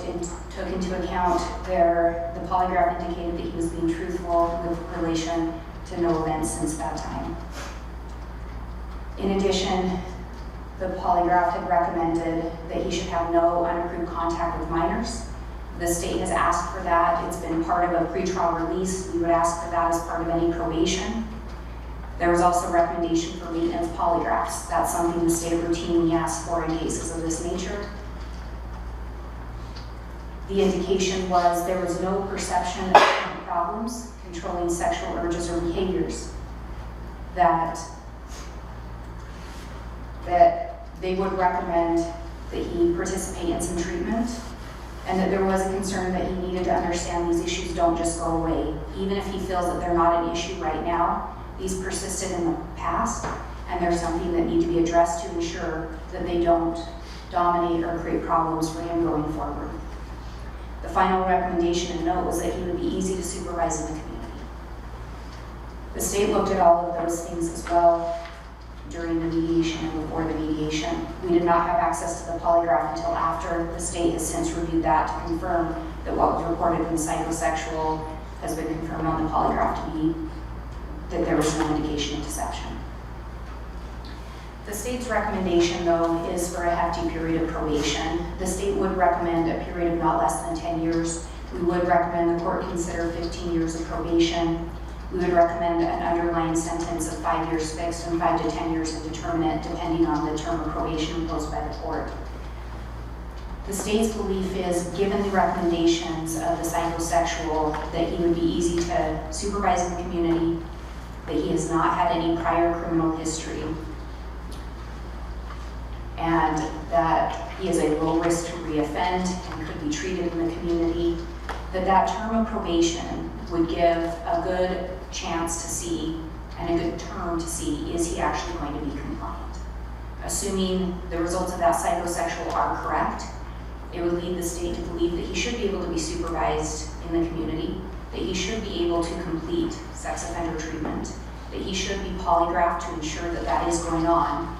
took into account the polygraph indicated that he was being truthful with relation to no events since that time. In addition, the polygraph had recommended that he should have no unapproved contact with minors. The state has asked for that. It's been part of a pretrial release. We would ask for that as part of any probation. There was also a recommendation for maintenance polygraphs. That's something the state routinely asks for in cases of this nature. The indication was there was no perception of current problems controlling sexual urges or behaviors, that they would recommend that he participate in some treatment, and that there was a concern that he needed to understand these issues don't just go away. Even if he feels that they're not an issue right now, these persisted in the past, and there's something that need to be addressed to ensure that they don't dominate or create problems for him going forward. The final recommendation and note was that he would be easy to supervise in the community. The state looked at all of those things as well during the mediation and before the mediation. We did not have access to the polygraph until after. The state has since reviewed that to confirm that what was reported in the psychosexual has been confirmed on the polygraph to be that there was no indication of deception. The state's recommendation, though, is for a hefty period of probation. The state would recommend a period of not less than 10 years. We would recommend the court consider 15 years of probation. We would recommend an underlying sentence of 5 years fixed and 5 to 10 years indeterminate, depending on the term of probation imposed by the court. The state's belief is, given the recommendations of the psychosexual, that he would be easy to supervise in the community, that he has not had any prior criminal history, and that he is a low risk to reoffend and could be treated in the community, that term of probation would give a good chance to see and a good term to see, is he actually going to be compliant? Assuming the results of that psychosexual are correct, it would lead the state to believe that he should be able to be supervised in the community, that he should be able to complete sex offender treatment, that he should be polygraphed to ensure that that is going on,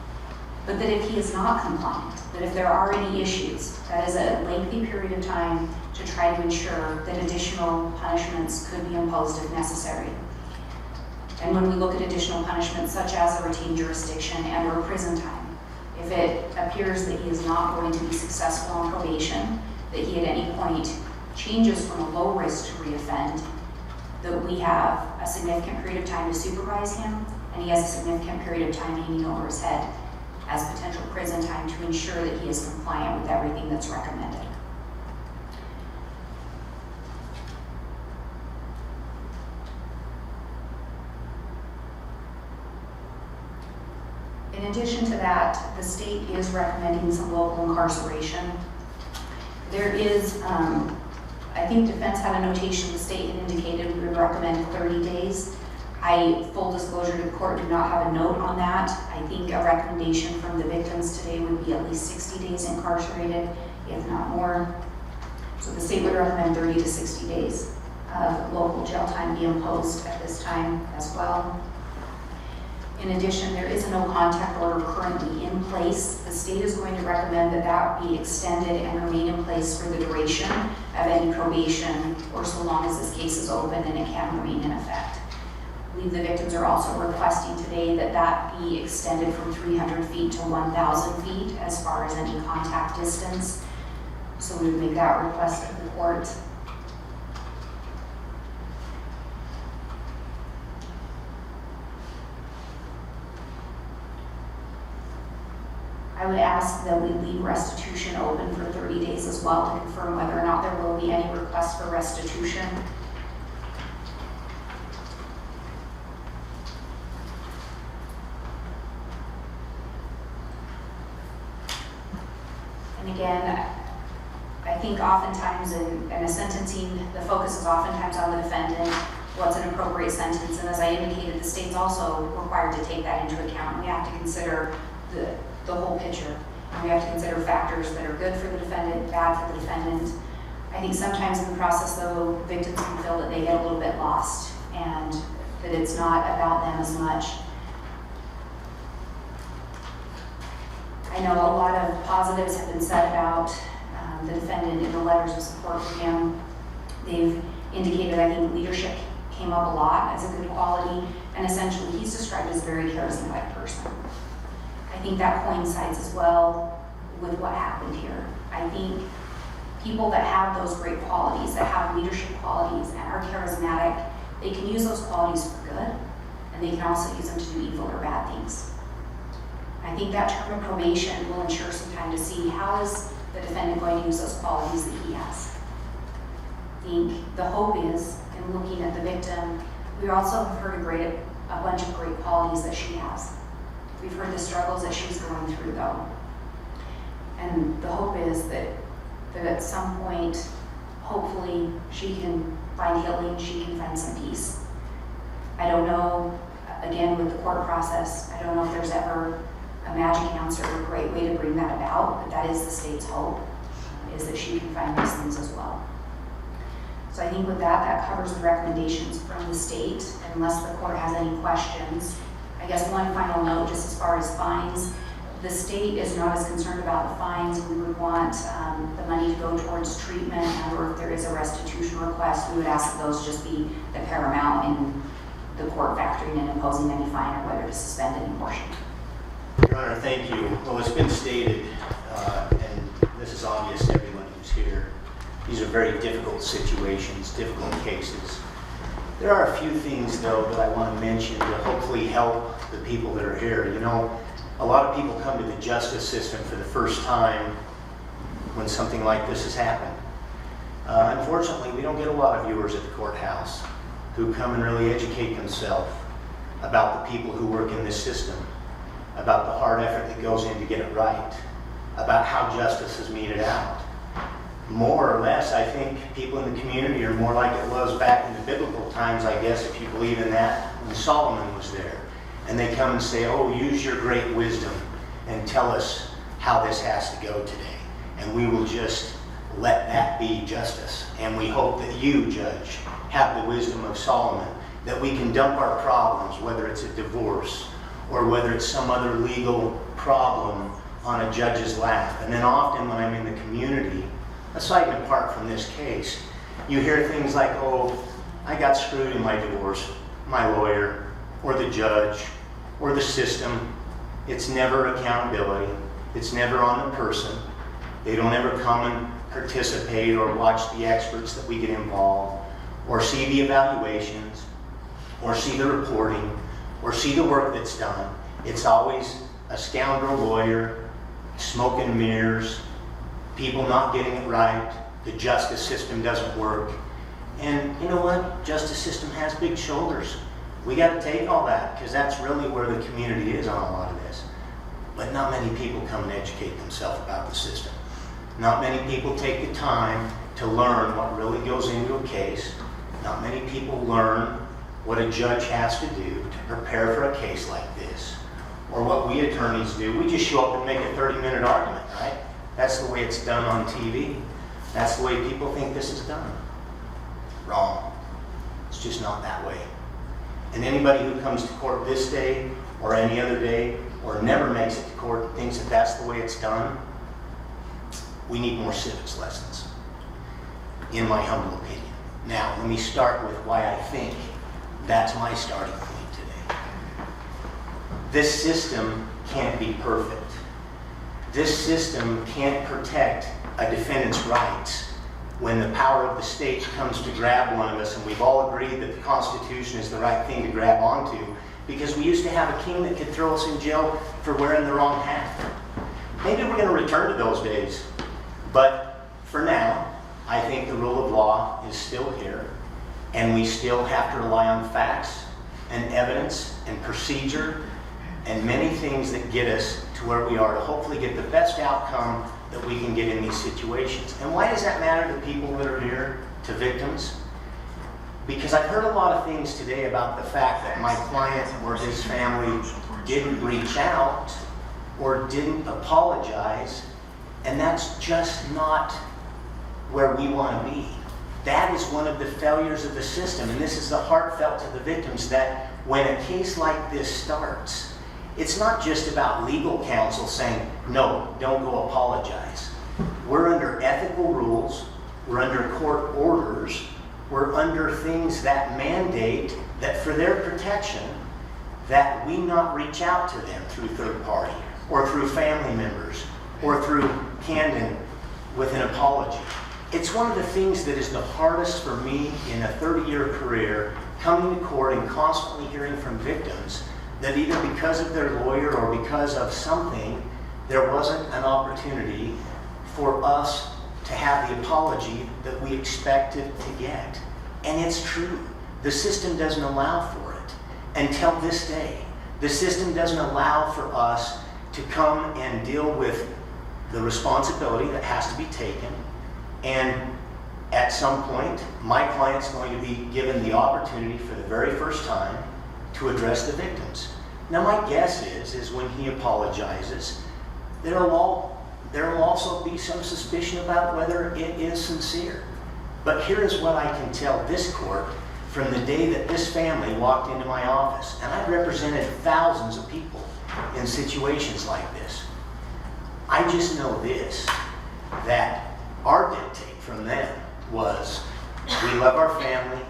but that if he is not compliant, that if there are any issues, that is a lengthy period of time to try to ensure that additional punishments could be imposed if necessary. And when we look at additional punishments such as a retained jurisdiction and or prison time, if it appears that he is not going to be successful on probation, that he at any point changes from a low risk to reoffend, that we have a significant period of time to supervise him, and he has a significant period of time hanging over his head. as potential prison time to ensure that he is compliant with everything that's recommended. In addition to that, the state is recommending some local incarceration. There is, I think defense had a notation, the state had indicated we would recommend 30 days. I, full disclosure to the court, do not have a note on that. I think a recommendation from the victims today would be at least 60 days incarcerated, if not more. So the state would recommend 30 to 60 days of local jail time be imposed at this time as well. In addition, there is a no contact order currently in place. The state is going to recommend that that be extended and remain in place for the duration of any probation, or so long as this case is open and it can remain in effect. I believe the victims are also requesting today that that be extended from 300 feet to 1,000 feet as far as any contact distance. So we would make that request of the court. I would ask that we leave restitution open for 30 days as well to confirm whether or not there will be any requests for restitution. And again, I think oftentimes in a sentencing, the focus is oftentimes on the defendant, what's an appropriate sentence, and as I indicated, the state's also required to take that into account. We have to consider the whole picture. And we have to consider factors that are good for the defendant, bad for the defendant. I think sometimes in the process, though, victims can feel that they get a little bit lost and that it's not about them as much. I know a lot of positives have been said about the defendant in the letters of support for him. They've indicated, I think, leadership came up a lot as a good quality, and essentially he's described as a very charismatic person. I think that coincides as well with what happened here. I think people that have those great qualities, that have leadership qualities and are charismatic, they can use those qualities for good, and they can also use them to do evil or bad things. I think that term of probation will ensure some time to see how is the defendant going to use those qualities that he has. I think the hope is, in looking at the victim, we also have heard a bunch of great qualities that she has. We've heard the struggles that she's going through, though. And the hope is that at some point, hopefully, she can find healing, she can find some peace. I don't know, again, with the court process, I don't know if there's ever a magic answer or a great way to bring that about, but that is the state's hope, is that she can find these things as well. So I think with that covers the recommendations from the state, unless the court has any questions. I guess one final note, just as far as fines, the state is not as concerned about the fines. We would want the money to go towards treatment, or if there is a restitution request, we would ask that those just be the paramount in the court factoring in imposing any fine or whether to suspend any portion. Your Honor, thank you. Well, it's been stated, and this is obvious to everyone who's here, these are very difficult situations, difficult cases. There are a few things, though, that I want to mention to hopefully help the people that are here. You know, a lot of people come to the justice system for the first time when something like this has happened. Unfortunately, we don't get a lot of viewers at the courthouse who come and really educate themselves about the people who work in this system, about the hard effort that goes in to get it right, about how justice is meted out. More or less, I think people in the community are more like it was back in the biblical times, I guess, if you believe in that, when Solomon was there. And they come and say, oh, use your great wisdom and tell us how this has to go today. And we will just let that be justice. And we hope that you, Judge, have the wisdom of Solomon, that we can dump our problems, whether it's a divorce or whether it's some other legal problem, on a judge's lap. And then often when I'm in the community, aside and apart from this case, you hear things like, oh, I got screwed in my divorce, my lawyer, or the judge, or the system. It's never accountability. It's never on the person. They don't ever come and participate or watch the experts that we get involved, or see the evaluations, or see the reporting, or see the work that's done. It's always a scoundrel lawyer, smoke and mirrors, people not getting it right, the justice system doesn't work. And you know what? Justice system has big shoulders. We got to take all that because that's really where the community is on a lot of this. But not many people come and educate themselves about the system. Not many people take the time to learn what really goes into a case. Not many people learn what a judge has to do to prepare for a case like this. Or what we attorneys do. We just show up and make a 30-minute argument, right? That's the way it's done on TV. That's the way people think this is done. Wrong. It's just not that way. And anybody who comes to court this day or any other day or never makes it to court and thinks that that's the way it's done, we need more civics lessons, in my humble opinion. Now, let me start with why I think that's my starting point today. This system can't be perfect. This system can't protect a defendant's rights when the power of the state comes to grab one of us, and we've all agreed that the Constitution is the right thing to grab onto, because we used to have a king that could throw us in jail for wearing the wrong hat. Maybe we're going to return to those days, but for now, I think the rule of law is still here, and we still have to rely on facts and evidence and procedure and many things that get us to where we are to hopefully get the best outcome that we can get in these situations. And why does that matter to people that are here, to victims? Because I've heard a lot of things today about the fact that my client or his family didn't reach out or didn't apologize, and that's just not where we want to be. That is one of the failures of the system, and this is the heartfelt to the victims, that when a case like this starts, it's not just about legal counsel saying, no, don't go apologize. We're under ethical rules, we're under court orders, we're under things that mandate that for their protection, that we not reach out to them through third party, or through family members, or through Candon with an apology. It's one of the things that is the hardest for me in a 30-year career, coming to court and constantly hearing from victims that either because of their lawyer or because of something, there wasn't an opportunity for us to have the apology that we expected to get. And it's true. The system doesn't allow for it. Until this day, the system doesn't allow for us to come and deal with the responsibility that has to be taken. And at some point, my client's going to be given the opportunity for the very first time to address the victims. Now my guess is when he apologizes, there will also be some suspicion about whether it is sincere. But here is what I can tell this court from the day that this family walked into my office, and I've represented thousands of people in situations like this. I just know this, that our dictate from them was, we love our family,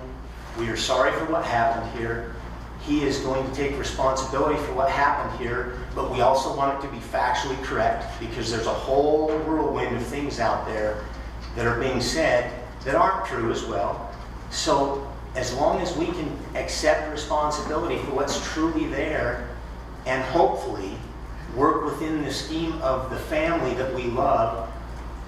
we are sorry for what happened here, he is going to take responsibility for what happened here, but we also want it to be factually correct because there's a whole whirlwind of things out there that are being said that aren't true as well. So as long as we can accept responsibility for what's truly there and hopefully work within the scheme of the family that we love,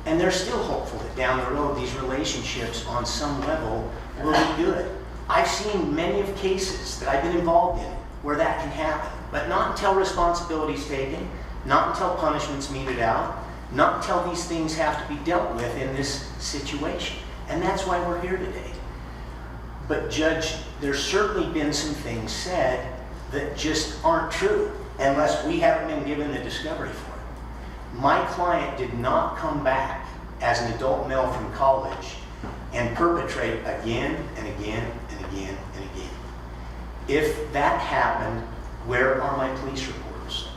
and they're still hopeful that down the road these relationships on some level will be good. I've seen many of cases that I've been involved in where that can happen, but not until responsibility is taken, not until punishment's meted out, not until these things have to be dealt with in this situation. And that's why we're here today. But Judge, there's certainly been some things said that just aren't true unless we haven't been given the discovery for it. My client did not come back as an adult male from college and perpetrate again and again and again and again. If that happened, where are my police reports?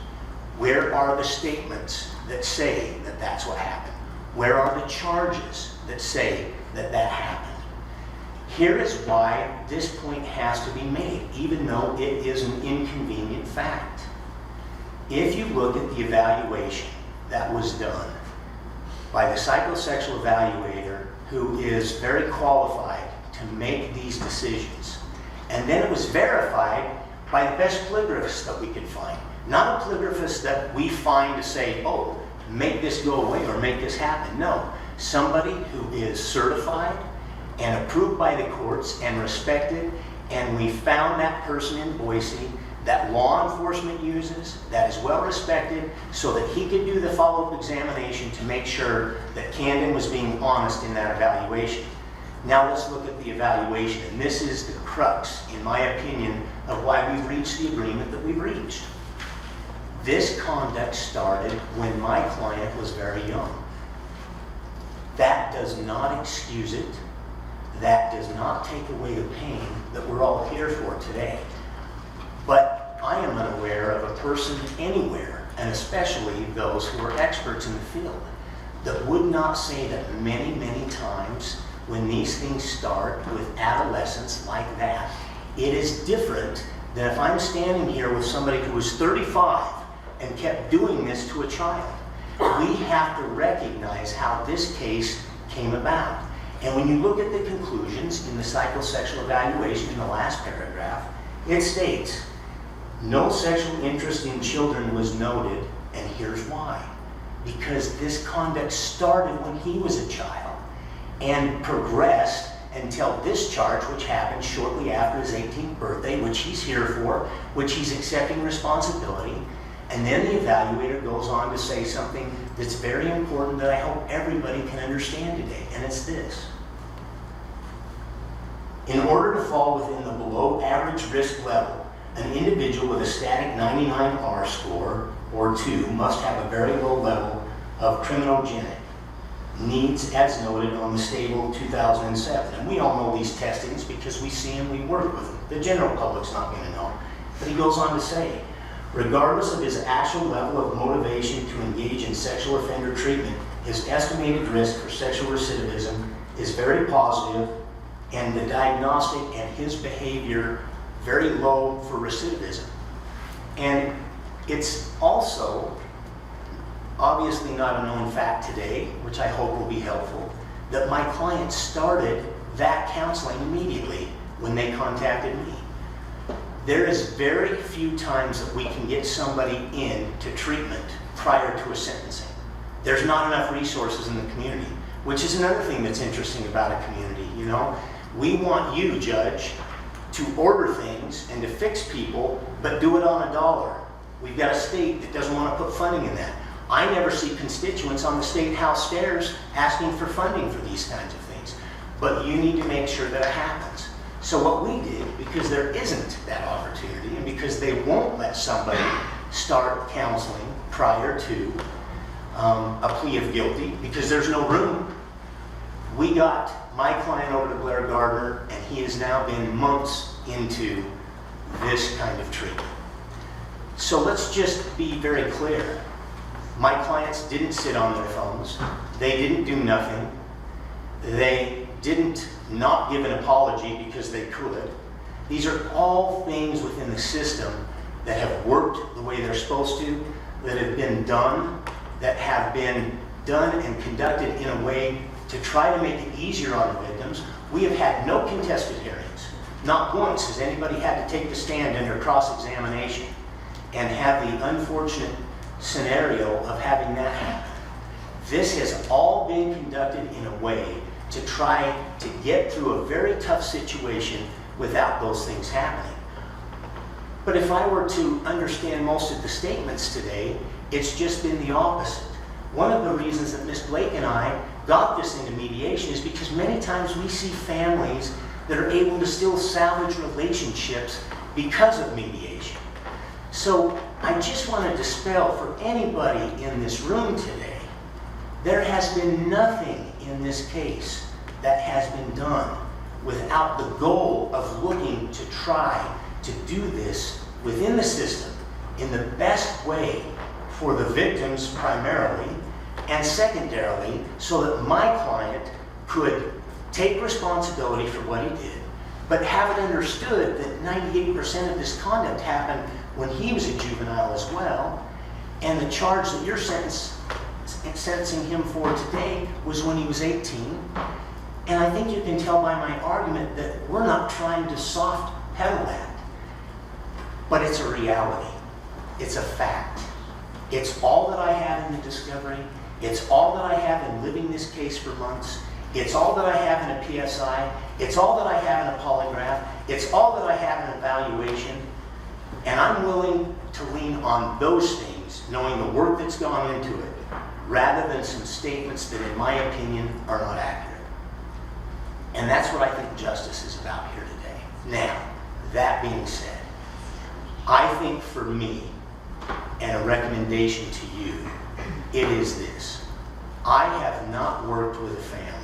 Where are the statements that say that that's what happened? Where are the charges that say that that happened? Here is why this point has to be made, even though it is an inconvenient fact. If you look at the evaluation that was done by the psychosexual evaluator, who is very qualified to make these decisions, and then it was verified by the best polygraphs that we could find. Not a polygraphist that we find to say, oh, make this go away or make this happen. No, somebody who is certified and approved by the courts and respected, and we found that person in Boise that law enforcement uses, that is well respected, so that he could do the follow-up examination to make sure that Candon was being honest in that evaluation. Now let's look at the evaluation, and this is the crux, in my opinion, of why we've reached the agreement that we've reached. This conduct started when my client was very young. That does not excuse it. That does not take away the pain that we're all here for today. But I am unaware of a person anywhere, and especially those who are experts in the field, that would not say that many, many times when these things start with adolescents like that, it is different than if I'm standing here with somebody who was 35 and kept doing this to a child. We have to recognize how this case came about. And when you look at the conclusions in the psychosexual evaluation in the last paragraph, it states, no sexual interest in children was noted, and here's why. Because this conduct started when he was a child and progressed until this charge, which happened shortly after his 18th birthday, which he's here for, which he's accepting responsibility. And then the evaluator goes on to say something that's very important that I hope everybody can understand today, and it's this. In order to fall within the below average risk level, an individual with a static 99R score or 2 must have a very low level of criminogenic needs as noted on the stable 2007. And we all know these testings because we see them, we work with them. The general public's not going to know. But he goes on to say, regardless of his actual level of motivation to engage in sexual offender treatment, his estimated risk for sexual recidivism is very positive, and the diagnostic and his behavior very low for recidivism. And it's also obviously not a known fact today, which I hope will be helpful, that my client started that counseling immediately when they contacted me. There is very few times that we can get somebody into treatment prior to a sentencing. There's not enough resources in the community, which is another thing that's interesting about a community, you know. We want you, Judge, to order things and to fix people, but do it on a dollar. We've got a state that doesn't want to put funding in that. I never see constituents on the State House stairs asking for funding for these kinds of things, but you need to make sure that it happens. So what we did, because there isn't that opportunity, and because they won't let somebody start counseling prior to a plea of guilty, because there's no room, we got my client over to Blair Gardner, and he has now been months into this kind of treatment. So let's just be very clear. My clients didn't sit on their phones. They didn't do nothing. They didn't not give an apology because they could. These are all things within the system that have worked the way they're supposed to, that have been done, and conducted in a way to try to make it easier on the victims. We have had no contested hearings. Not once has anybody had to take the stand under cross-examination and have the unfortunate scenario of having that happen. This has all been conducted in a way to try to get through a very tough situation without those things happening. But if I were to understand most of the statements today, it's just been the opposite. One of the reasons that Ms. Blake and I got this into mediation is because many times we see families that are able to still salvage relationships because of mediation. So I just want to dispel for anybody in this room today, there has been nothing in this case that has been done without the goal of looking to try to do this within the system in the best way for the victims primarily, and secondarily, so that my client could take responsibility for what he did, but have it understood that 98% of this conduct happened when he was a juvenile as well, and the charge that you're sentencing him for today was when he was 18. And I think you can tell by my argument that we're not trying to soft pedal that, but it's a reality. It's a fact. It's all that I have in the discovery. It's all that I have in living this case for months. It's all that I have in a PSI. It's all that I have in a polygraph. It's all that I have in evaluation. And I'm willing to lean on those things, knowing the work that's gone into it, rather than some statements that, in my opinion, are not accurate. And that's what I think justice is about here today. Now, that being said, I think for me, and a recommendation to you, it is this. I have not worked with a family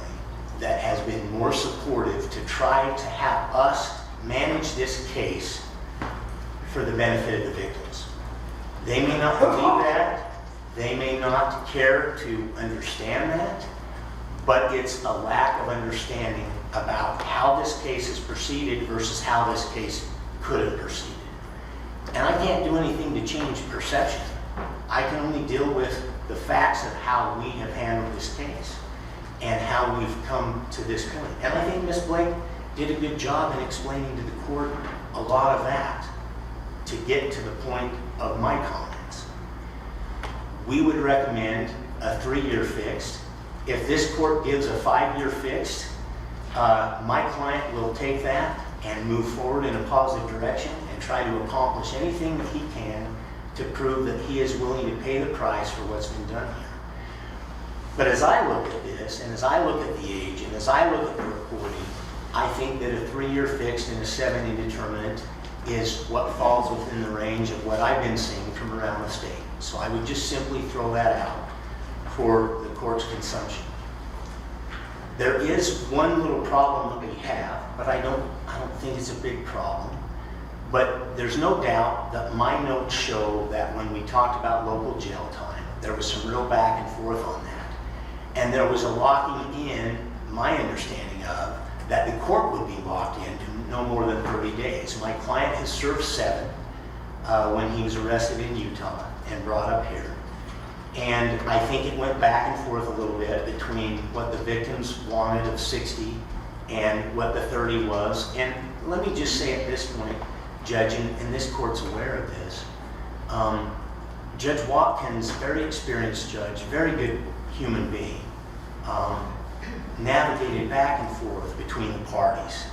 that has been more supportive to try to have us manage this case for the benefit of the victims. They may not believe that, they may not care to understand that, but it's a lack of understanding about how this case has proceeded versus how this case could have proceeded. And I can't do anything to change perception. I can only deal with the facts of how we have handled this case and how we've come to this point. And I think Ms. Blake did a good job in explaining to the court a lot of that to get to the point of my comments. We would recommend a 3-year fixed. If this court gives a 5-year fixed, my client will take that and move forward in a positive direction and try to accomplish anything that he can to prove that he is willing to pay the price for what's been done here. But as I look at this, and as I look at the age, and as I look at the reporting, I think that a 3-year fixed and a 7 indeterminate is what falls within the range of what I've been seeing from around the state. So I would just simply throw that out for the court's consumption. There is one little problem that we have, but I don't think it's a big problem. But there's no doubt that my notes show that when we talked about local jail time, there was some real back and forth on that. And there was a locking in, my understanding of, that the court would be locked in to no more than 30 days. My client has served 7 when he was arrested in Utah and brought up here. And I think it went back and forth a little bit between what the victims wanted of 60 and what the 30 was. And let me just say at this point, Judge, and this court's aware of this, Judge Watkins, very experienced judge, very good human being, navigated back and forth between the parties,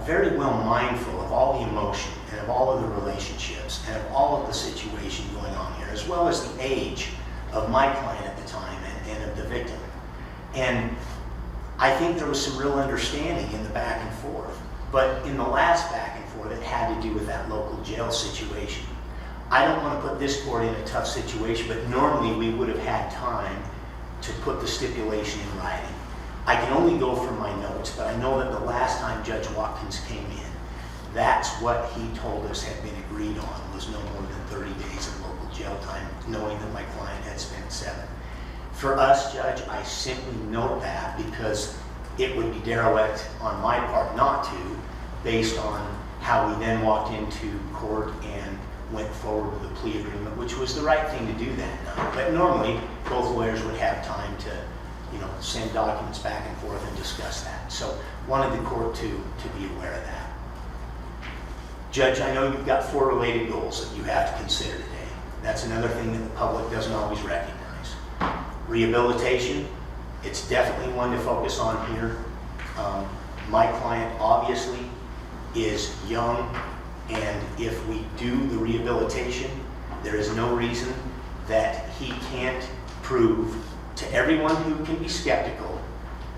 very well mindful of all the emotion and of all of the relationships and of all of the situation going on here, as well as the age of my client at the time and of the victim. And I think there was some real understanding in the back and forth. But in the last back and forth, it had to do with that local jail situation. I don't want to put this court in a tough situation, but normally we would have had time to put the stipulation in writing. I can only go from my notes, but I know that the last time Judge Watkins came in, that's what he told us had been agreed on, was no more than 30 days of local jail time, knowing that my client had spent 7. For us, Judge, I simply note that because it would be derelict on my part not to, based on how we then walked into court and went forward with a plea agreement, which was the right thing to do that night. But normally, both lawyers would have time to, send documents back and forth and discuss that. So wanted the court to be aware of that. Judge, I know you've got 4 related goals that you have to consider today. That's another thing that the public doesn't always recognize. Rehabilitation, it's definitely one to focus on here. My client obviously is young, and if we do the rehabilitation, there is no reason that he can't prove to everyone who can be skeptical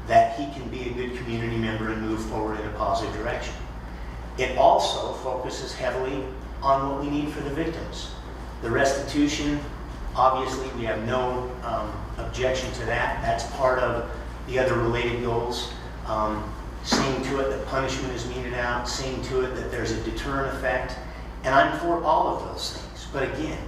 that he can be a good community member and move forward in a positive direction. It also focuses heavily on what we need for the victims. The restitution, obviously we have no objection to that. That's part of the other related goals. Seeing to it that punishment is meted out, seeing to it that there's a deterrent effect, and I'm for all of those things. But again,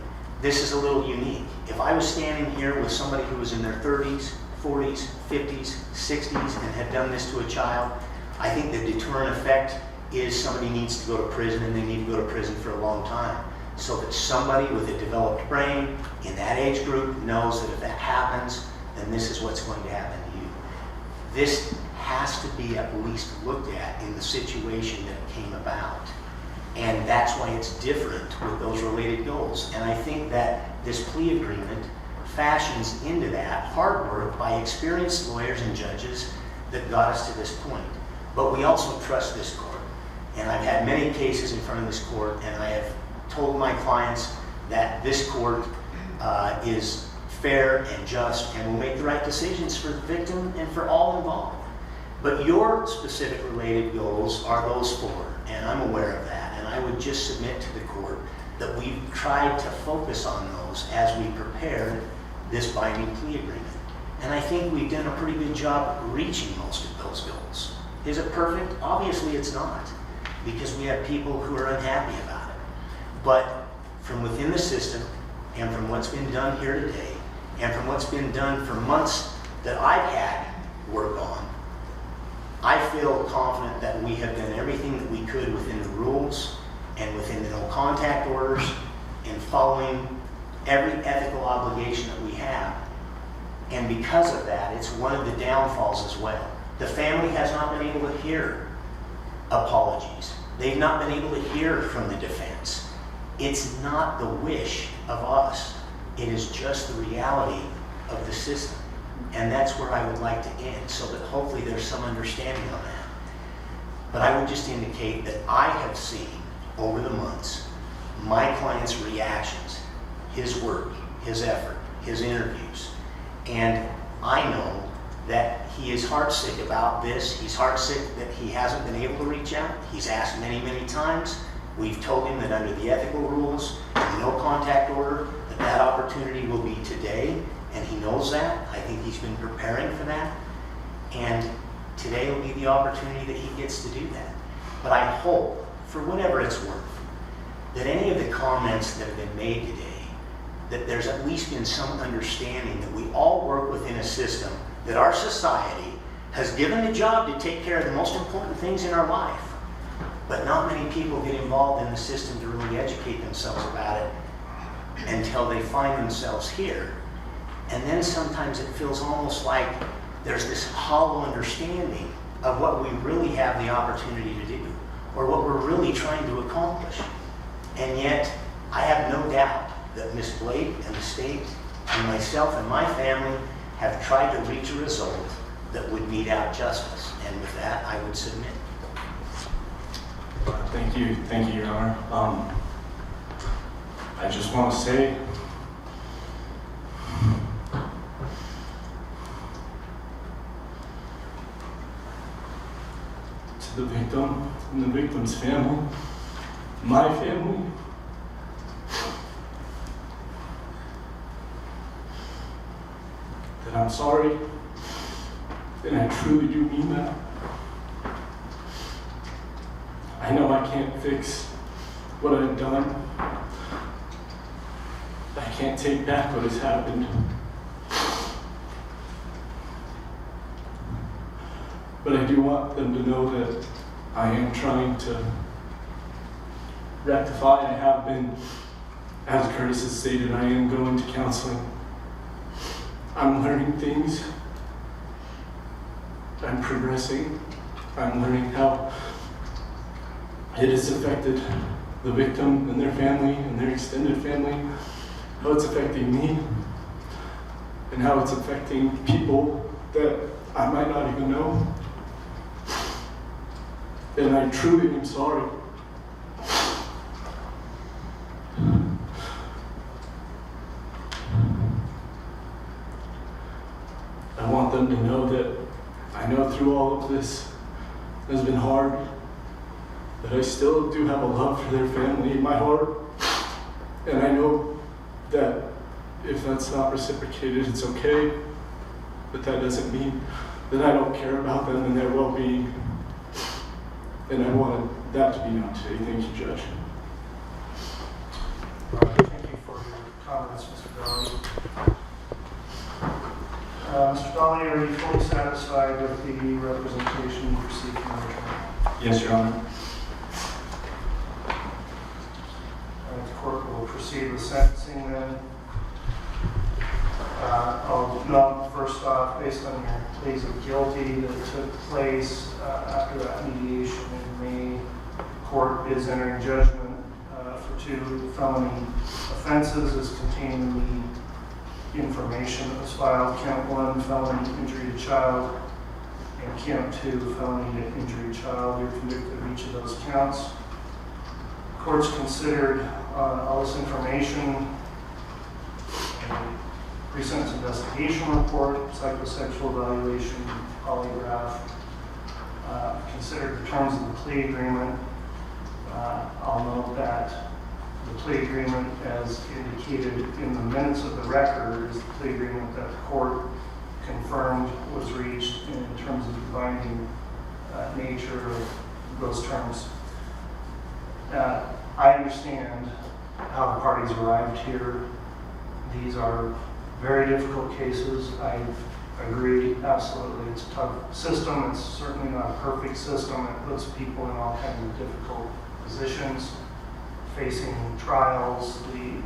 this is a little unique. If I was standing here with somebody who was in their 30s, 40s, 50s, 60s, and had done this to a child, I think the deterrent effect is somebody needs to go to prison, and they need to go to prison for a long time, so that somebody with a developed brain in that age group knows that if that happens, then this is what's going to happen to you. This has to be at least looked at in the situation that came about. And that's why it's different with those related goals. And I think that this plea agreement fashions into that hard work by experienced lawyers and judges that got us to this point. But we also trust this court. And I've had many cases in front of this court, and I have told my clients that this court is fair and just and will make the right decisions for the victim and for all involved. But your specific related goals are those four, and I'm aware of that. And I would just submit to the court that we've tried to focus on those as we prepared this binding plea agreement. And I think we've done a pretty good job reaching most of those goals. Is it perfect? Obviously it's not, because we have people who are unhappy about it. But from within the system, and from what's been done here today, and from what's been done for months that I've had work on, I feel confident that we have done everything that we could within the rules and within the no contact orders and following every ethical obligation that we have. And because of that, it's one of the downfalls as well. The family has not been able to hear apologies. They've not been able to hear from the defense. It's not the wish of us. It is just the reality of the system. And that's where I would like to end, so that hopefully there's some understanding on that. But I would just indicate that I have seen over the months my client's reactions, his work, his effort, his interviews. And I know that he is heartsick about this. He's heartsick that he hasn't been able to reach out. He's asked many, many times. We've told him that under the ethical rules and the no contact order, that opportunity will be today, and he knows that. I think he's been preparing for that. And today will be the opportunity that he gets to do that. But I hope, for whatever it's worth, that any of the comments that have been made today, that there's at least been some understanding that we all work within a system that our society has given a job to take care of the most important things in our life. But not many people get involved in the system to really educate themselves about it until they find themselves here. And then sometimes it feels almost like there's this hollow understanding of what we really have the opportunity to do, or what we're really trying to accomplish. And yet, I have no doubt that Ms. Blake and the state and myself and my family have tried to reach a result that would mete out justice. And with that, I would submit. Thank you, Your Honor. I just want to say, to the victim and the victim's family, my family, that I'm sorry, and I truly do mean that. I know I can't fix what I've done. I can't take back what has happened. But I do want them to know that I am trying to rectify. I have been, as Curtis has stated, I am going to counseling. I'm learning things. I'm progressing. I'm learning how it has affected the victim and their family and their extended family, how it's affecting me, and how it's affecting people that I might not even know. And I truly am sorry. I want them to know that I know through all of this has been hard, that I still do have a love for their family in my heart. And I know that if that's not reciprocated, it's okay. But that doesn't mean that I don't care about them and their well-being. And I wanted that to be known today. Thank you, Judge. Thank you for your comments, Mr. Dahle. Mr. Dahle, are you fully satisfied with the representation you received from the attorney? Yes, Your Honor. The court will proceed with sentencing then. I'll note first off, based on your pleas of guilty that took place after that mediation in May, court is entering judgment for 2 felony offenses as contained in the information that was filed. Count 1, felony injury to child, and count 2, felony injury to child. You're convicted of each of those counts. Court's considered all this information, a pre-sentence investigation report, psychosexual evaluation, polygraph, considered the terms of the plea agreement. I'll note that the plea agreement, as indicated in the minutes of the record, is the plea agreement that the court confirmed was reached in terms of the binding nature of those terms. I understand how the parties arrived here. These are very difficult cases. I agree, absolutely. It's a tough system. It's certainly not a perfect system. It puts people in all kinds of difficult positions, facing trials, the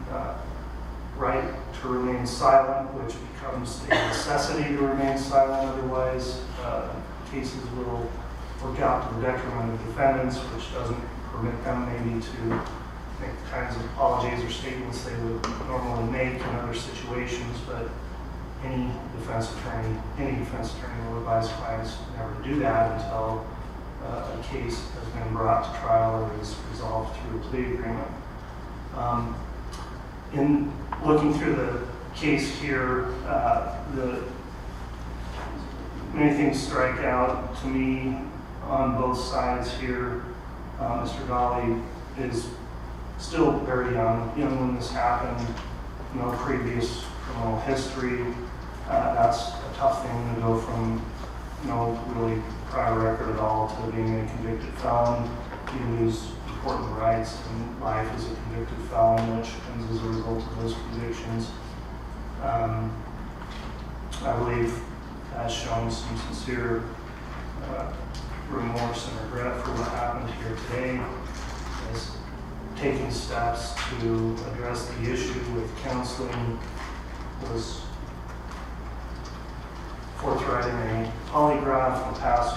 right to remain silent, which becomes a necessity to remain silent. Otherwise, cases will work out to the detriment of defendants, which doesn't permit them maybe to make the kinds of apologies or statements they would normally make in other situations. But any defense attorney will advise clients never to do that until a case has been brought to trial or is resolved through a plea agreement. In looking through the case here, many things strike out to me on both sides here. Mr. Dahle is still very young when this happened, no previous criminal history. That's a tough thing to go from no really prior record at all to being a convicted felon. You lose important rights in life as a convicted felon, which comes as a result of those convictions. I believe has shown some sincere remorse and regret for what happened here today, is taking steps to address the issue with counseling, was forthright in a polygraph and passed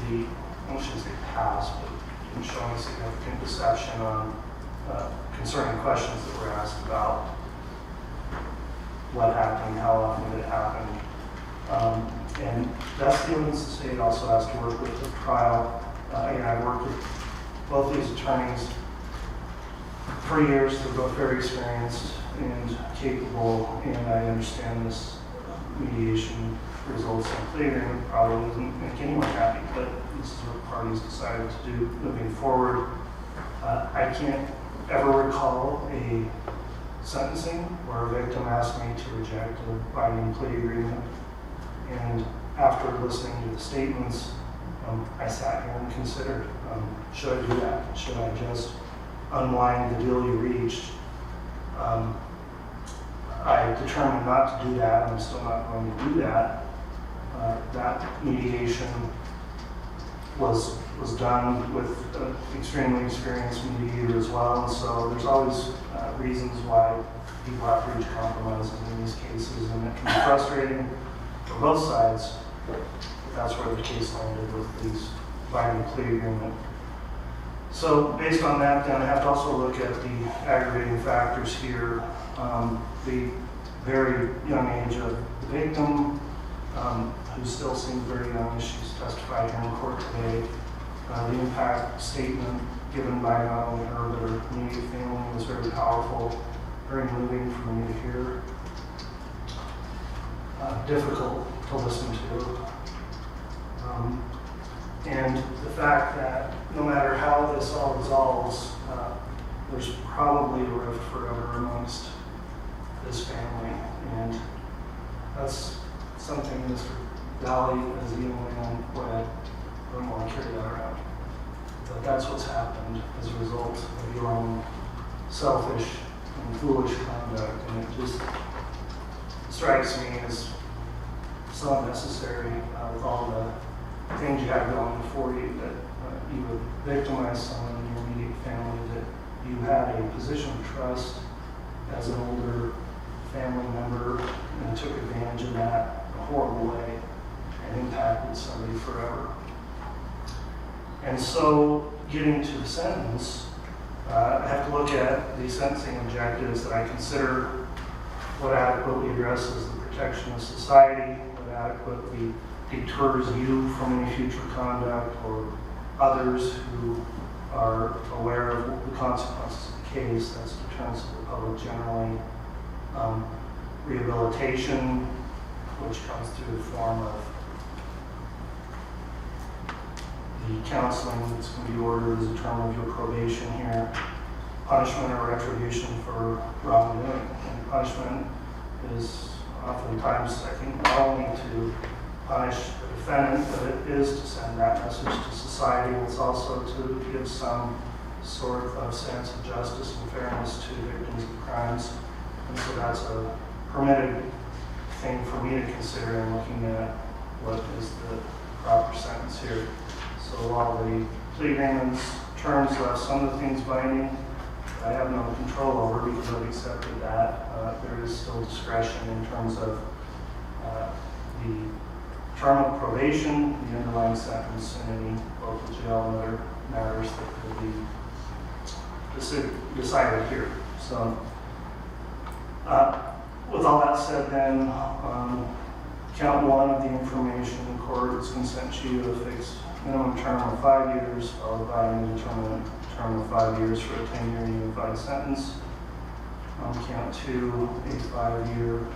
I shouldn't say passed, but in showing significant deception on concerning questions that were asked about what happened, how often it happened. And that's the evidence the state also has to work with the trial. I've worked with both these attorneys for years. They're both very experienced and capable, and I understand this mediation results in plea agreement probably doesn't make anyone happy, but this is what parties decided to do moving forward. I can't ever recall a sentencing where a victim asked me to reject a binding plea agreement. And after listening to the statements, I sat here and considered, should I do that? Should I just unwind the deal you reached? I determined not to do that, and I'm still not going to do that. That mediation was done with an extremely experienced mediator as well, and so there's always reasons why people have to reach compromises in these cases, and it can be frustrating for both sides. That's where the case landed with these binding plea agreement. So based on that, then I have to also look at the aggravating factors here. The very young age of the victim, who still seems very young as she's testified here in court today. The impact statement given by not only her but her immediate family was very powerful, very moving for me to hear. Difficult to listen to. And the fact that no matter how this all resolves, there's probably a rift forever amongst this family. And that's something Mr. Dahle, as a young man, I don't want to carry that around. But that's what's happened as a result of your own selfish and foolish conduct. And it just strikes me as so unnecessary with all the things you have going for you, that you would victimize someone in your immediate family, that you had a position of trust as an older family member and took advantage of that in a horrible way and impacted somebody forever. And so, getting to the sentence, I have to look at the sentencing objectives that I consider what adequately addresses the protection of society, what adequately deters you from any future conduct or others who are aware of the consequences of the case. That's deterrence of the public generally. Rehabilitation, which comes through the form of the counseling that's going to be ordered as a term of your probation here. Punishment or retribution for wrongdoing. And punishment is oftentimes, I think, not only to punish the defendant, but it is to send that message to society. It's also to give some sort of sense of justice and fairness to victims of crimes. And so that's a permitted thing for me to consider in looking at what is the proper sentence here. So while the plea agreement's terms left some of the things binding, I have no control over because I've accepted that. There is still discretion in terms of the term of probation, the underlying sentence, and any local jail and other matters that could be decided here. So with all that said then, count one of the information, the court is going to sentence you to a fixed minimum term of 5 years, followed by an indeterminate term of 5 years for a 10-year unified sentence. Count two, a 5-year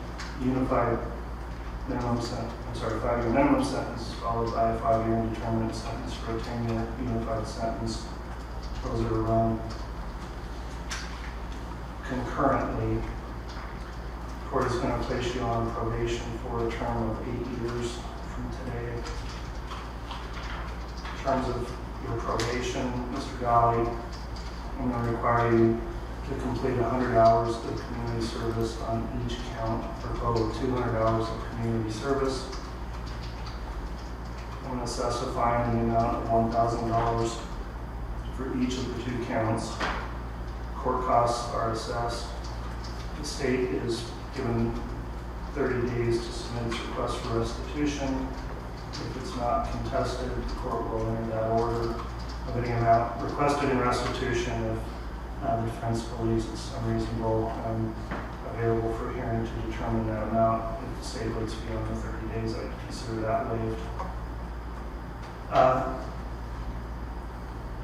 unified minimum sentence, 5-year minimum sentence, followed by a 5-year indeterminate sentence for a 10-year unified sentence. Those are run concurrently. The court is going to place you on probation for a term of 8 years from today. In terms of your probation, Mr. Dahle, I'm going to require you to complete 100 hours of community service on each count for a total of 200 hours of community service. I'm going to specify the amount of $1,000 for each of the 2 counts. Court costs are assessed. The state is given 30 days to submit its request for restitution. If it's not contested, the court will enter that order of any amount requested in restitution if the defense believes it's unreasonable and available for hearing to determine that amount. If the state waits beyond the 30 days, I consider that waived.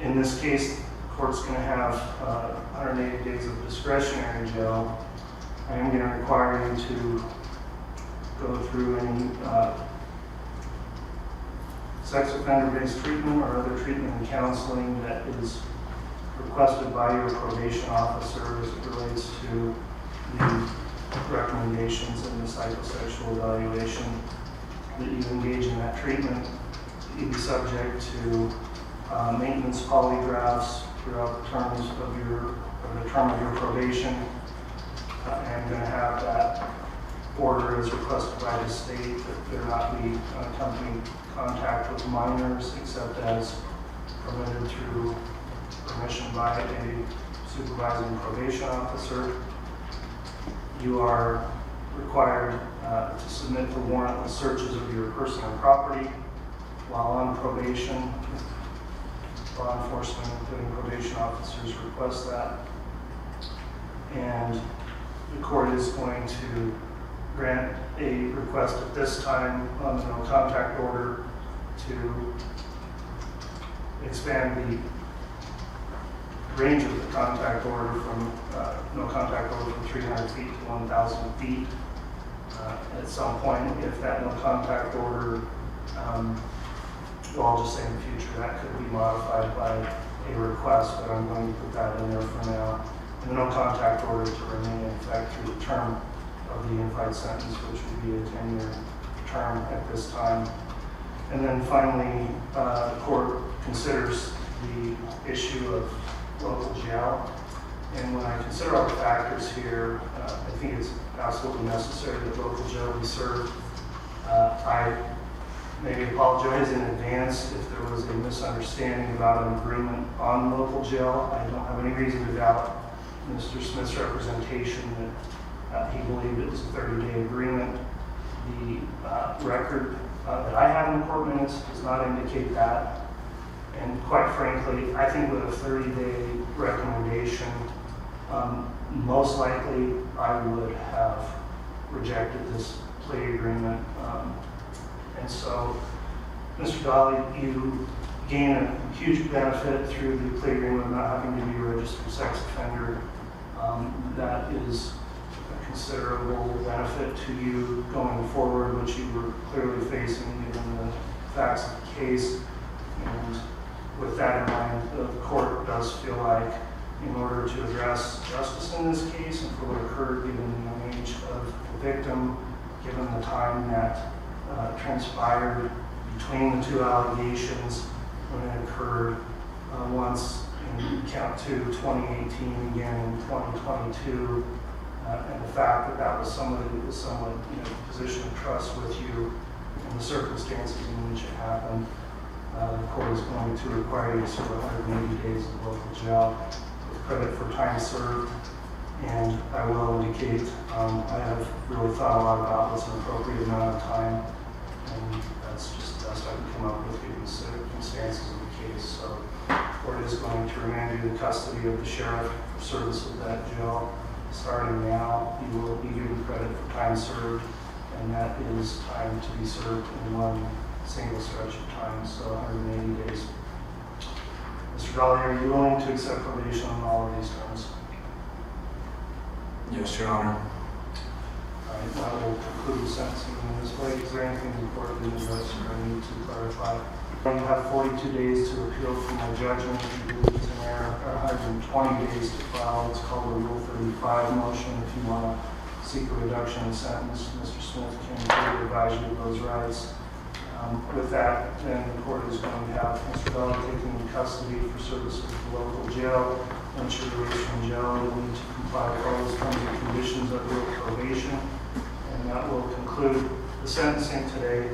In this case, the court's going to have 180 days of discretionary jail. I am going to require you to go through any sex offender-based treatment or other treatment and counseling that is requested by your probation officer as it relates to the recommendations in the psychosexual evaluation, that you engage in that treatment, that you be subject to maintenance polygraphs throughout the terms of the term of your probation. I'm going to have that order as requested by the state that there not be unaccompanied contact with minors except as permitted through permission by a supervising probation officer. You are required to submit the warrantless searches of your personal property while on probation. Law enforcement, including probation officers, request that. And the court is going to grant a request at this time on the no contact order to expand the range of the contact order from no contact order from 300 feet to 1,000 feet. At some point, if that no contact order, well, I'll just say in the future, that could be modified by a request, but I'm going to put that in there for now. And the no contact order to remain in effect through the term of the unified sentence, which would be a 10-year term at this time. And then finally, the court considers the issue of local jail. And when I consider all the factors here, I think it's absolutely necessary that local jail be served. I maybe apologize in advance if there was a misunderstanding about an agreement on local jail. I don't have any reason to doubt Mr. Smith's representation that he believed it was a 30-day agreement. The record that I have in the court minutes does not indicate that. And quite frankly, I think with a 30-day recommendation, most likely I would have rejected this plea agreement. And so, Mr. Dahle, you gain a huge benefit through the plea agreement of not having to be a registered sex offender. That is a considerable benefit to you going forward, which you were clearly facing given the facts of the case. And with that in mind, the court does feel like in order to address justice in this case and for what occurred given the young age of the victim, given the time that transpired between the two allegations when it occurred once in count 2, 2018, again in 2022, and the fact that that was somebody that was somewhat in a position of trust with you and the circumstances in which it happened, the court is going to require you to serve 180 days in local jail with credit for time served. And I will indicate I have really thought a lot about what's an appropriate amount of time, and that's just the best I can come up with given the circumstances of the case. So the court is going to remand you in custody of the sheriff for service of that jail. Starting now, you will be given credit for time served, and that is time to be served in one single stretch of time, so 180 days. Mr. Dahle, are you willing to accept probation on all of these terms? Yes, Your Honor. All right, that will conclude the sentencing in this way. Is there anything the court didn't address or I need to clarify? You have 42 days to appeal from my judgment. If you believe it's an error, 120 days to file. It's called a Rule 35 motion. If you want to seek a reduction in sentence, Mr. Smith can further advise you of those rights. With that, then the court is going to have Mr. Dahle taken in custody for service with the local jail. Once you're released from jail, you'll need to comply with all those terms and conditions of your probation. And that will conclude the sentencing today.